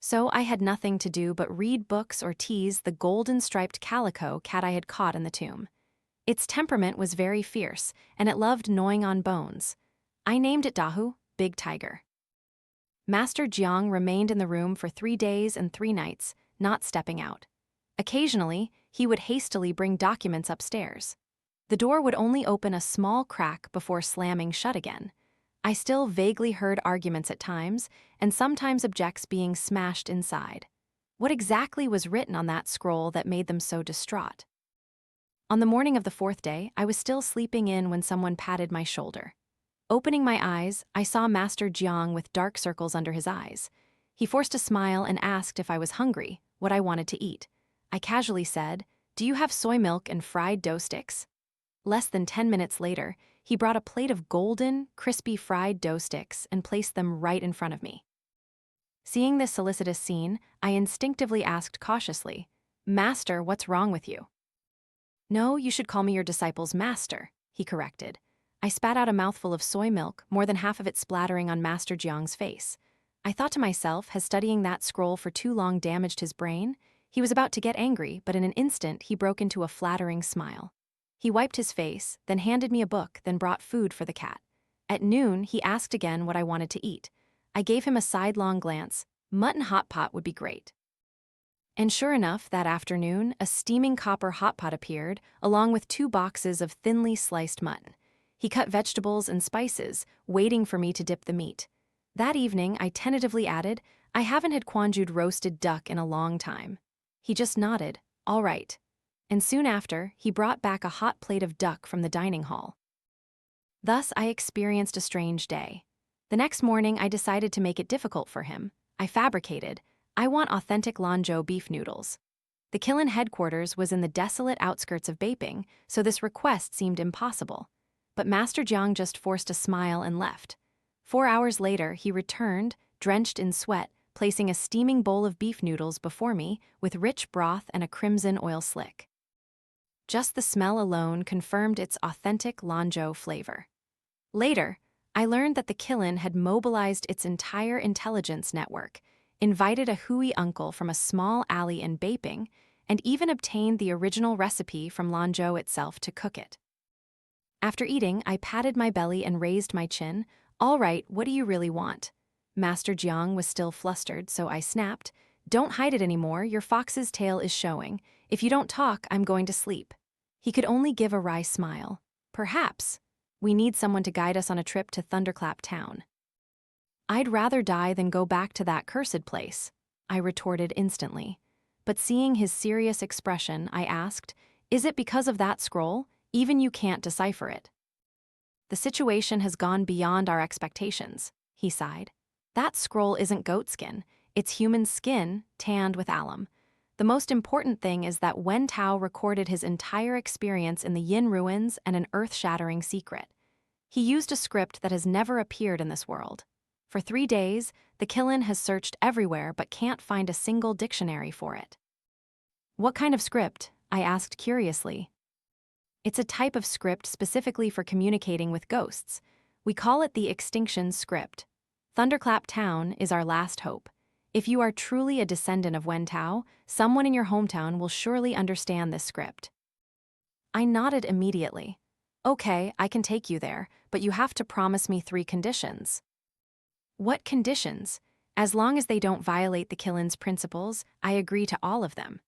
S1: So I had nothing to do but read books or tease the golden-striped calico cat I had caught in the tomb. Its temperament was very fierce, and it loved gnawing on bones. I named it Dahu, Big Tiger. Master Jiang remained in the room for 3 days and 3 nights, not stepping out. Occasionally, he would hastily bring documents upstairs. The door would only open a small crack before slamming shut again. I still vaguely heard arguments at times, and sometimes objects being smashed inside. What exactly was written on that scroll that made them so distraught? On the morning of the 4th day, I was still sleeping in when someone patted my shoulder. Opening my eyes, I saw Master Jiang with dark circles under his eyes. He forced a smile and asked if I was hungry, what I wanted to eat. I casually said, "Do you have soy milk and fried dough sticks?" Less than 10 minutes later, he brought a plate of golden, crispy fried dough sticks and placed them right in front of me. Seeing this solicitous scene, I instinctively asked cautiously, "Master, what's wrong with you?" "No, you should call me your disciple's master," he corrected. I spat out a mouthful of soy milk, more than half of it splattering on Master Jiang's face. I thought to myself, has studying that scroll for too long damaged his brain? He was about to get angry, but in an instant he broke into a flattering smile. He wiped his face, then handed me a book, then brought food for the cat. At noon, he asked again what I wanted to eat. I gave him a sidelong glance. Mutton hot pot would be great. And sure enough, that afternoon, a steaming copper hot pot appeared, along with 2 boxes of thinly sliced mutton. He cut vegetables and spices, waiting for me to dip the meat. That evening, I tentatively added, "I haven't had Quanjued roasted duck in a long time." He just nodded, "All right." and soon after, he brought back a hot plate of duck from the dining hall. Thus, I experienced a strange day. The next morning, I decided to make it difficult for him. I fabricated, I want authentic Lanzhou beef noodles. The Qilin headquarters was in the desolate outskirts of Beiping, so this request seemed impossible. But Master Jiang just forced a smile and left. 4 hours later, he returned, drenched in sweat, placing a steaming bowl of beef noodles before me with rich broth and a crimson oil slick. Just the smell alone confirmed its authentic Lanzhou flavor. Later, I learned that the Qilin had mobilized its entire intelligence network, invited a Hui uncle from a small alley in Beiping, and even obtained the original recipe from Lanzhou itself to cook it. After eating, I patted my belly and raised my chin. All right, what do you really want? Master Jiang was still flustered, so I snapped. Don't hide it anymore, your fox's tail is showing. If you don't talk, I'm going to sleep. He could only give a wry smile. Perhaps. We need someone to guide us on a trip to Thunderclap Town. I'd rather die than go back to that cursed place, I retorted instantly. But seeing his serious expression, I asked, is it because of that scroll? Even you can't decipher it. The situation has gone beyond our expectations, he sighed. That scroll isn't goatskin, it's human skin tanned with alum. The most important thing is that Wen Tao recorded his entire experience in the Yin Ruins and an earth-shattering secret. He used a script that has never appeared in this world. For 3 days, the Qilin has searched everywhere but can't find a single dictionary for it. What kind of script? I asked curiously. It's a type of script specifically for communicating with ghosts. We call it the Extinction script. Thunderclap Town is our last hope. If you are truly a descendant of Wen Tao, someone in your hometown will surely understand this script. I nodded immediately. Okay, I can take you there, but you have to promise me 3 conditions. What conditions? As long as they don't violate the Qilin's principles, I agree to all of them.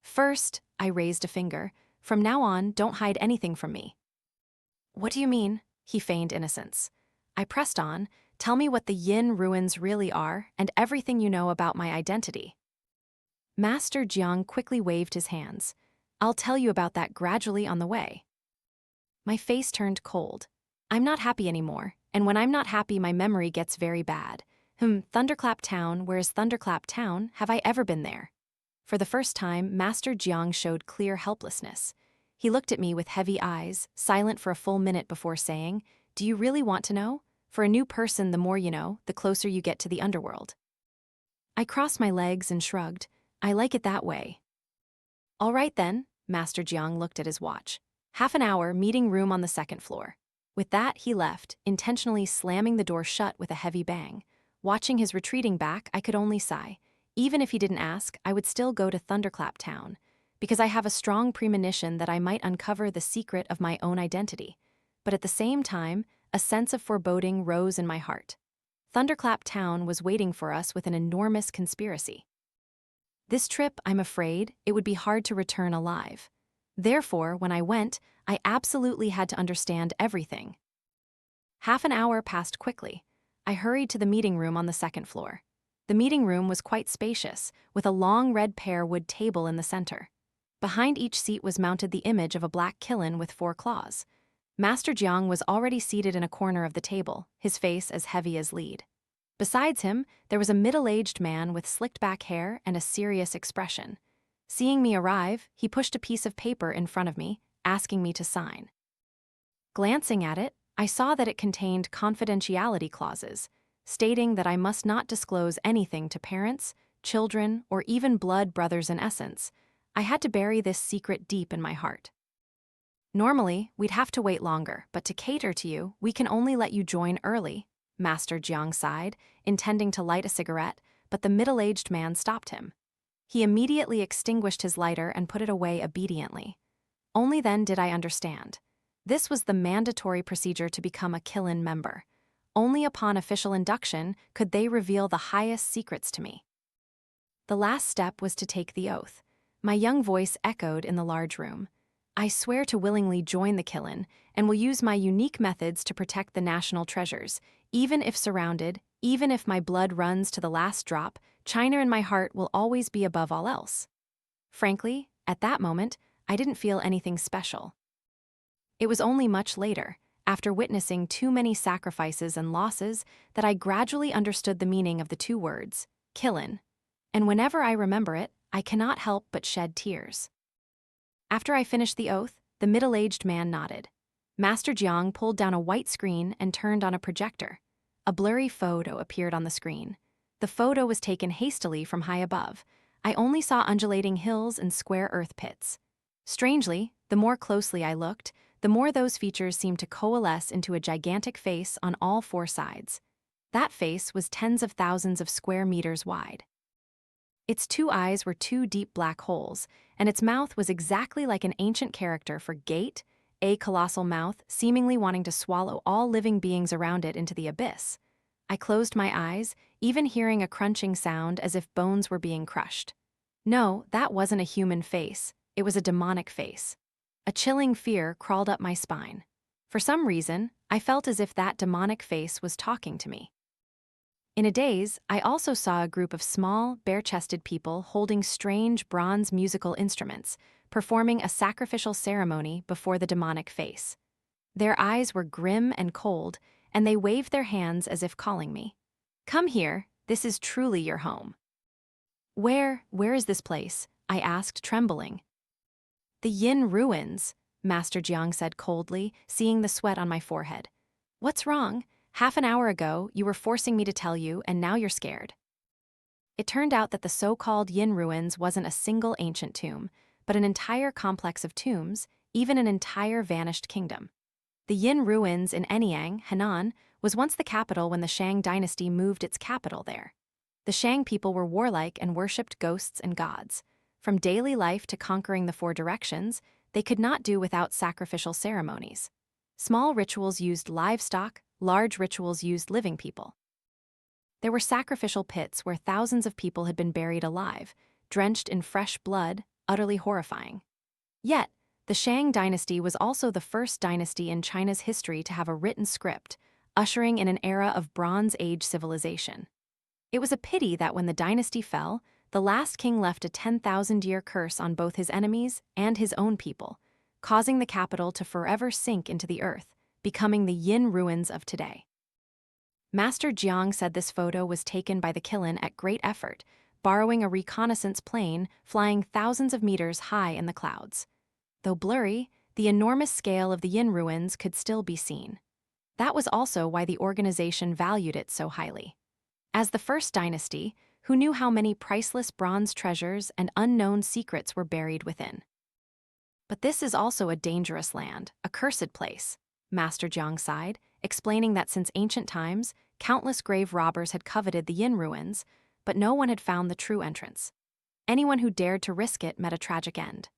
S1: First, I raised a finger. From now on, don't hide anything from me. What do you mean? He feigned innocence. I pressed on. Tell me what the Yin Ruins really are and everything you know about my identity. Master Jiang quickly waved his hands. I'll tell you about that gradually on the way. My face turned cold. I'm not happy anymore, and when I'm not happy, my memory gets very bad. Thunderclap Town, where's Thunderclap Town? Have I ever been there? For the first time, Master Jiang showed clear helplessness. He looked at me with heavy eyes, silent for a full minute before saying, Do you really want to know? For a new person, the more you know, the closer you get to the underworld. I crossed my legs and shrugged. I like it that way. All right then, Master Jiang looked at his watch. Half an hour, meeting room on the 2nd floor. With that, he left, intentionally slamming the door shut with a heavy bang. Watching his retreating back, I could only sigh. Even if he didn't ask, I would still go to Thunderclap Town, because I have a strong premonition that I might uncover the secret of my own identity. But at the same time, a sense of foreboding rose in my heart. Thunderclap Town was waiting for us with an enormous conspiracy. This trip, I'm afraid, it would be hard to return alive. Therefore, when I went, I absolutely had to understand everything. Half an hour passed quickly. I hurried to the meeting room on the 2nd floor. The meeting room was quite spacious, with a long red pear wood table in the center. Behind each seat was mounted the image of a black Qilin with 4 claws. Master Jiang was already seated in a corner of the table, his face as heavy as lead. Besides him, there was a middle-aged man with slicked-back hair and a serious expression. Seeing me arrive, he pushed a piece of paper in front of me, asking me to sign. Glancing at it, I saw that it contained confidentiality clauses, stating that I must not disclose anything to parents, children, or even blood brothers in essence. I had to bury this secret deep in my heart. Normally, we'd have to wait longer, but to cater to you, we can only let you join early, Master Jiang sighed, intending to light a cigarette, but the middle-aged man stopped him. He immediately extinguished his lighter and put it away obediently. Only then did I understand. This was the mandatory procedure to become a Qilin member. Only upon official induction could they reveal the highest secrets to me. The last step was to take the oath. My young voice echoed in the large room. I swear to willingly join the Qilin and will use my unique methods to protect the national treasures. Even if surrounded, even if my blood runs to the last drop, China in my heart will always be above all else. Frankly, at that moment, I didn't feel anything special. It was only much later, after witnessing too many sacrifices and losses, that I gradually understood the meaning of the two words, Qilin, and whenever I remember it, I cannot help but shed tears. After I finished the oath, the middle-aged man nodded. Master Jiang pulled down a white screen and turned on a projector. A blurry photo appeared on the screen. The photo was taken hastily from high above. I only saw undulating hills and square earth pits. Strangely, the more closely I looked, the more those features seemed to coalesce into a gigantic face on all four sides. That face was tens of thousands of square meters wide. Its two eyes were two deep black holes, and its mouth was exactly like an ancient character for gate, a colossal mouth seemingly wanting to swallow all living beings around it into the abyss. I closed my eyes, even hearing a crunching sound as if bones were being crushed. No, that wasn't a human face. It was a demonic face. A chilling fear crawled up my spine. For some reason, I felt as if that demonic face was talking to me. In a daze, I also saw a group of small, bare-chested people holding strange bronze musical instruments, performing a sacrificial ceremony before the demonic face. Their eyes were grim and cold, and they waved their hands as if calling me. "Come here, this is truly your home." Where is this place?" I asked, trembling. "The Yin Ruins," Master Jiang said coldly, seeing the sweat on my forehead. "What's wrong? Half an hour ago, you were forcing me to tell you, and now you're scared." It turned out that the so-called Yin Ruins wasn't a single ancient tomb, but an entire complex of tombs, even an entire vanished kingdom. The Yin Ruins in Anyang, Henan, was once the capital when the Shang dynasty moved its capital there. The Shang people were warlike and worshipped ghosts and gods. From daily life to conquering the four directions, they could not do without sacrificial ceremonies. Small rituals used livestock, large rituals used living people. There were sacrificial pits where thousands of people had been buried alive, drenched in fresh blood, utterly horrifying. Yet, the Shang dynasty was also the first dynasty in China's history to have a written script, ushering in an era of Bronze Age civilization. It was a pity that when the dynasty fell, the last king left a 10,000-year curse on both his enemies and his own people, causing the capital to forever sink into the earth, becoming the Yin Ruins of today. Master Jiang said this photo was taken by the Qilin at great effort, borrowing a reconnaissance plane flying thousands of meters high in the clouds. Though blurry, the enormous scale of the Yin Ruins could still be seen. That was also why the organization valued it so highly. As the first dynasty, who knew how many priceless bronze treasures and unknown secrets were buried within. "But this is also a dangerous land, a cursed place," Master Jiang sighed, explaining that since ancient times, countless grave robbers had coveted the Yin Ruins, but no one had found the true entrance. Anyone who dared to risk it met a tragic end.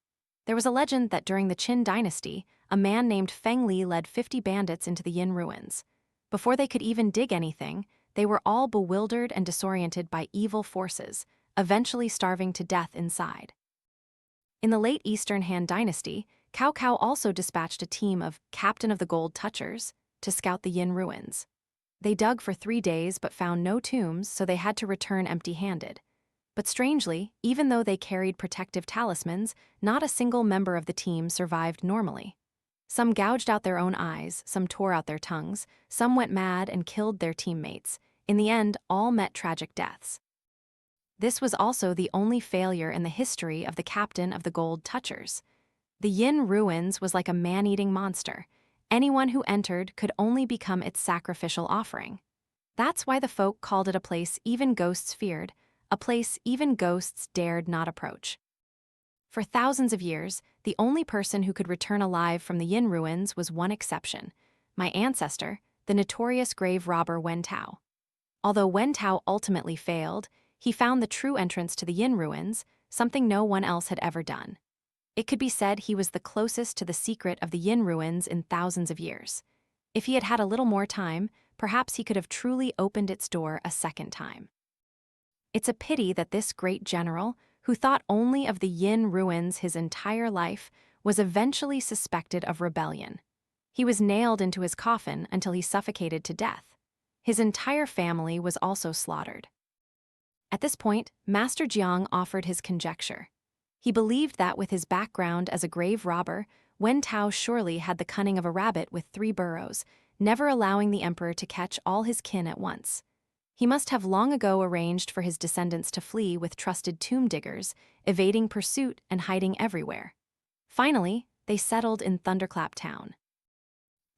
S1: There was a legend that during the Qin dynasty, a man named Feng Li led 50 bandits into the Yin Ruins. Before they could even dig anything, they were all bewildered and disoriented by evil forces, eventually starving to death inside. In the late Eastern Han dynasty, Cao Cao also dispatched a team of Captain of the Gold Touchers to scout the Yin Ruins. They dug for 3 days but found no tombs, so they had to return empty-handed. But strangely, even though they carried protective talismans, not a single member of the team survived normally. Some gouged out their own eyes, some tore out their tongues, some went mad and killed their teammates. In the end, all met tragic deaths. This was also the only failure in the history of the Captain of the Gold Touchers. The Yin Ruins was like a man-eating monster. Anyone who entered could only become its sacrificial offering. That's why the folk called it a place even ghosts feared, a place even ghosts dared not approach. For thousands of years, the only person who could return alive from the Yin Ruins was one exception: my ancestor, the notorious grave robber Wen Tao. Although Wen Tao ultimately failed, he found the true entrance to the Yin Ruins, something no one else had ever done. It could be said he was the closest to the secret of the Yin Ruins in thousands of years. If he had had a little more time, perhaps he could have truly opened its door a second time. It's a pity that this great general, who thought only of the Yin Ruins his entire life, was eventually suspected of rebellion. He was nailed into his coffin until he suffocated to death. His entire family was also slaughtered. At this point, Master Jiang offered his conjecture. He believed that with his background as a grave robber, Wen Tao surely had the cunning of a rabbit with 3 burrows, never allowing the emperor to catch all his kin at once. He must have long ago arranged for his descendants to flee with trusted tomb diggers, evading pursuit and hiding everywhere. Finally, they settled in Thunderclap Town.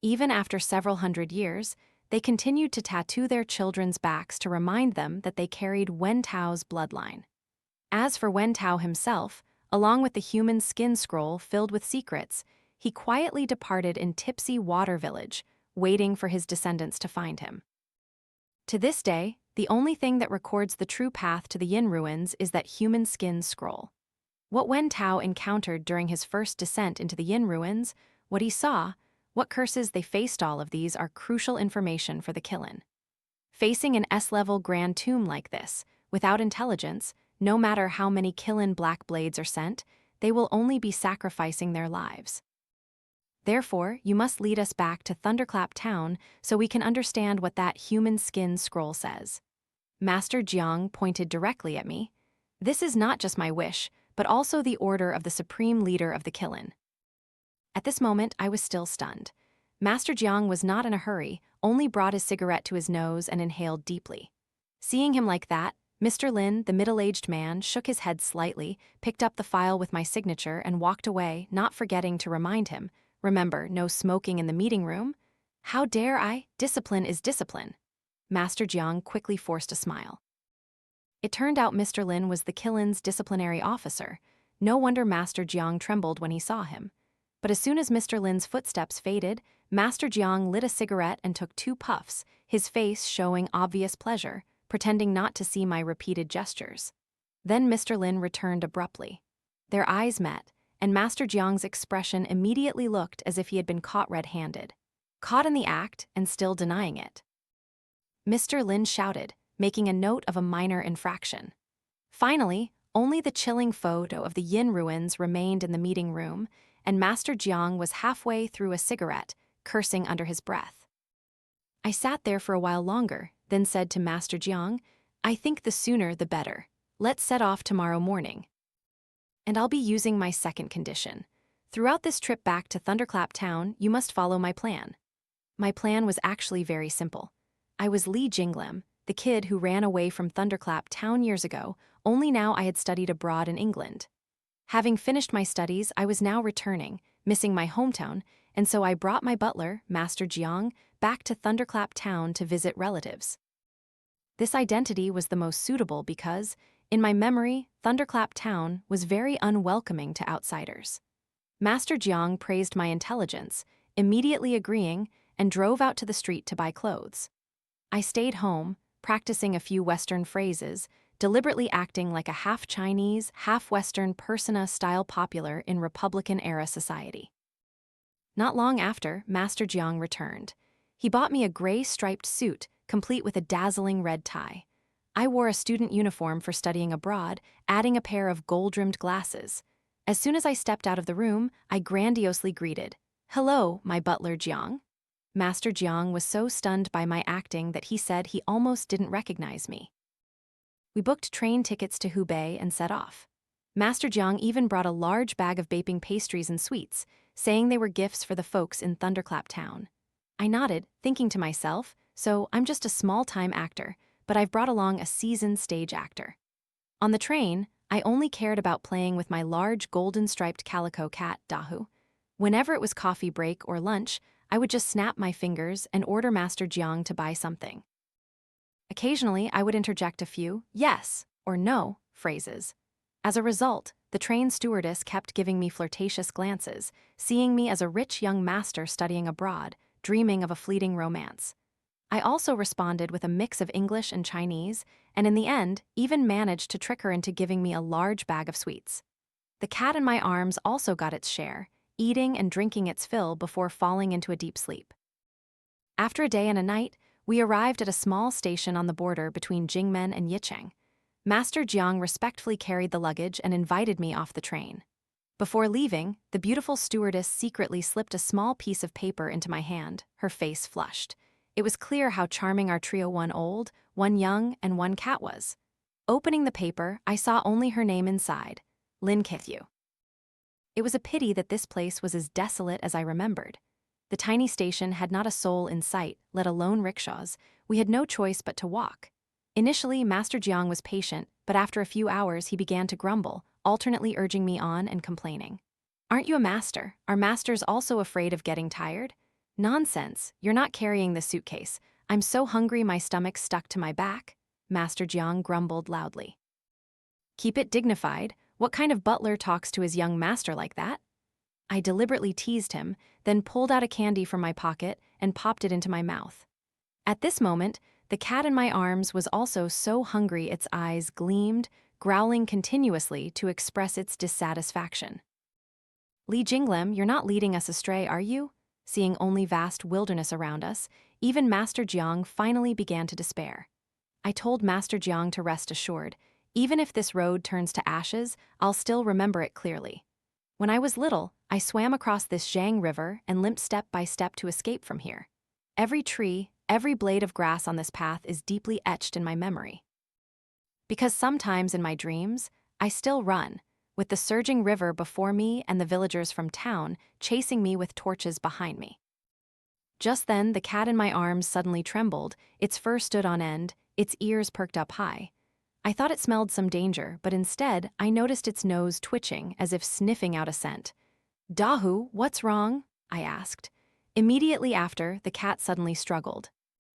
S1: Even after several hundred years, they continued to tattoo their children's backs to remind them that they carried Wen Tao's bloodline. As for Wen Tao himself, along with the human skin scroll filled with secrets, he quietly departed in Tipsy Water Village, waiting for his descendants to find him. To this day, the only thing that records the true path to the Yin Ruins is that human skin scroll. What Wen Tao encountered during his first descent into the Yin Ruins, what he saw, what curses they faced, all of these are crucial information for the Qilin. Facing an S-level grand tomb like this, without intelligence, no matter how many Qilin black blades are sent, they will only be sacrificing their lives. Therefore, you must lead us back to Thunderclap Town so we can understand what that human skin scroll says. Master Jiang pointed directly at me. This is not just my wish, but also the order of the supreme leader of the Qilin. At this moment, I was still stunned. Master Jiang was not in a hurry, only brought his cigarette to his nose and inhaled deeply. Seeing him like that, Mr. Lin, the middle-aged man, shook his head slightly, picked up the file with my signature, and walked away, not forgetting to remind him, "Remember, no smoking in the meeting room." "How dare I? Discipline is discipline." Master Jiang quickly forced a smile. It turned out Mr. Lin was the Qilin's disciplinary officer. No wonder Master Jiang trembled when he saw him. But as soon as Mr. Lin's footsteps faded, Master Jiang lit a cigarette and took 2 puffs, his face showing obvious pleasure, pretending not to see my repeated gestures. Then Mr. Lin returned abruptly. Their eyes met, and Master Jiang's expression immediately looked as if he had been caught red-handed. Caught in the act and still denying it. Mr. Lin shouted, making a note of a minor infraction. Finally, only the chilling photo of the Yin Ruins remained in the meeting room, and Master Jiang was halfway through a cigarette, cursing under his breath. I sat there for a while longer, then said to Master Jiang, "I think the sooner the better. Let's set off tomorrow morning. And I'll be using my second condition. Throughout this trip back to Thunderclap Town, you must follow my plan." My plan was actually very simple. I was Li Jinglem, the kid who ran away from Thunderclap Town years ago, only now I had studied abroad in England. Having finished my studies, I was now returning, missing my hometown, and so I brought my butler, Master Jiang, back to Thunderclap Town to visit relatives. This identity was the most suitable because, in my memory, Thunderclap Town was very unwelcoming to outsiders. Master Jiang praised my intelligence, immediately agreeing, and drove out to the street to buy clothes. I stayed home, practicing a few Western phrases, deliberately acting like a half-Chinese, half-Western persona style popular in Republican-era society. Not long after, Master Jiang returned. He bought me a gray striped suit, complete with a dazzling red tie. I wore a student uniform for studying abroad, adding a pair of gold-rimmed glasses. As soon as I stepped out of the room, I grandiosely greeted, "Hello, my butler Jiang." Master Jiang was so stunned by my acting that he said he almost didn't recognize me. We booked train tickets to Hubei and set off. Master Jiang even brought a large bag of baking pastries and sweets, saying they were gifts for the folks in Thunderclap Town. I nodded, thinking to myself, so I'm just a small-time actor, but I've brought along a seasoned stage actor. On the train, I only cared about playing with my large golden-striped calico cat, Dahu. Whenever it was coffee break or lunch, I would just snap my fingers and order Master Jiang to buy something. Occasionally, I would interject a few "yes" or "no" phrases. As a result, the train stewardess kept giving me flirtatious glances, seeing me as a rich young master studying abroad, dreaming of a fleeting romance. I also responded with a mix of English and Chinese, and in the end, even managed to trick her into giving me a large bag of sweets. The cat in my arms also got its share, eating and drinking its fill before falling into a deep sleep. After a day and a night, we arrived at a small station on the border between Jingmen and Yicheng. Master Jiang respectfully carried the luggage and invited me off the train. Before leaving, the beautiful stewardess secretly slipped a small piece of paper into my hand, her face flushed. It was clear how charming our trio, one old, one young, and one cat was. Opening the paper, I saw only her name inside, Lin Kithyu. It was a pity that this place was as desolate as I remembered. The tiny station had not a soul in sight, let alone rickshaws. We had no choice but to walk. Initially, Master Jiang was patient, but after a few hours he began to grumble, alternately urging me on and complaining. Aren't you a master? Are masters also afraid of getting tired? Nonsense, you're not carrying the suitcase. I'm so hungry my stomach's stuck to my back, Master Jiang grumbled loudly. Keep it dignified. What kind of butler talks to his young master like that? I deliberately teased him, then pulled out a candy from my pocket and popped it into my mouth. At this moment, the cat in my arms was also so hungry its eyes gleamed, growling continuously to express its dissatisfaction. Li Jinglem, you're not leading us astray, are you? Seeing only vast wilderness around us, even Master Jiang finally began to despair. I told Master Jiang to rest assured, even if this road turns to ashes, I'll still remember it clearly. When I was little, I swam across this Zhang River and limped step by step to escape from here. Every tree, every blade of grass on this path is deeply etched in my memory. Because sometimes in my dreams, I still run, with the surging river before me and the villagers from town chasing me with torches behind me. Just then, the cat in my arms suddenly trembled, its fur stood on end, its ears perked up high. I thought it smelled some danger, but instead, I noticed its nose twitching as if sniffing out a scent. Dahu, what's wrong? I asked. Immediately after, the cat suddenly struggled,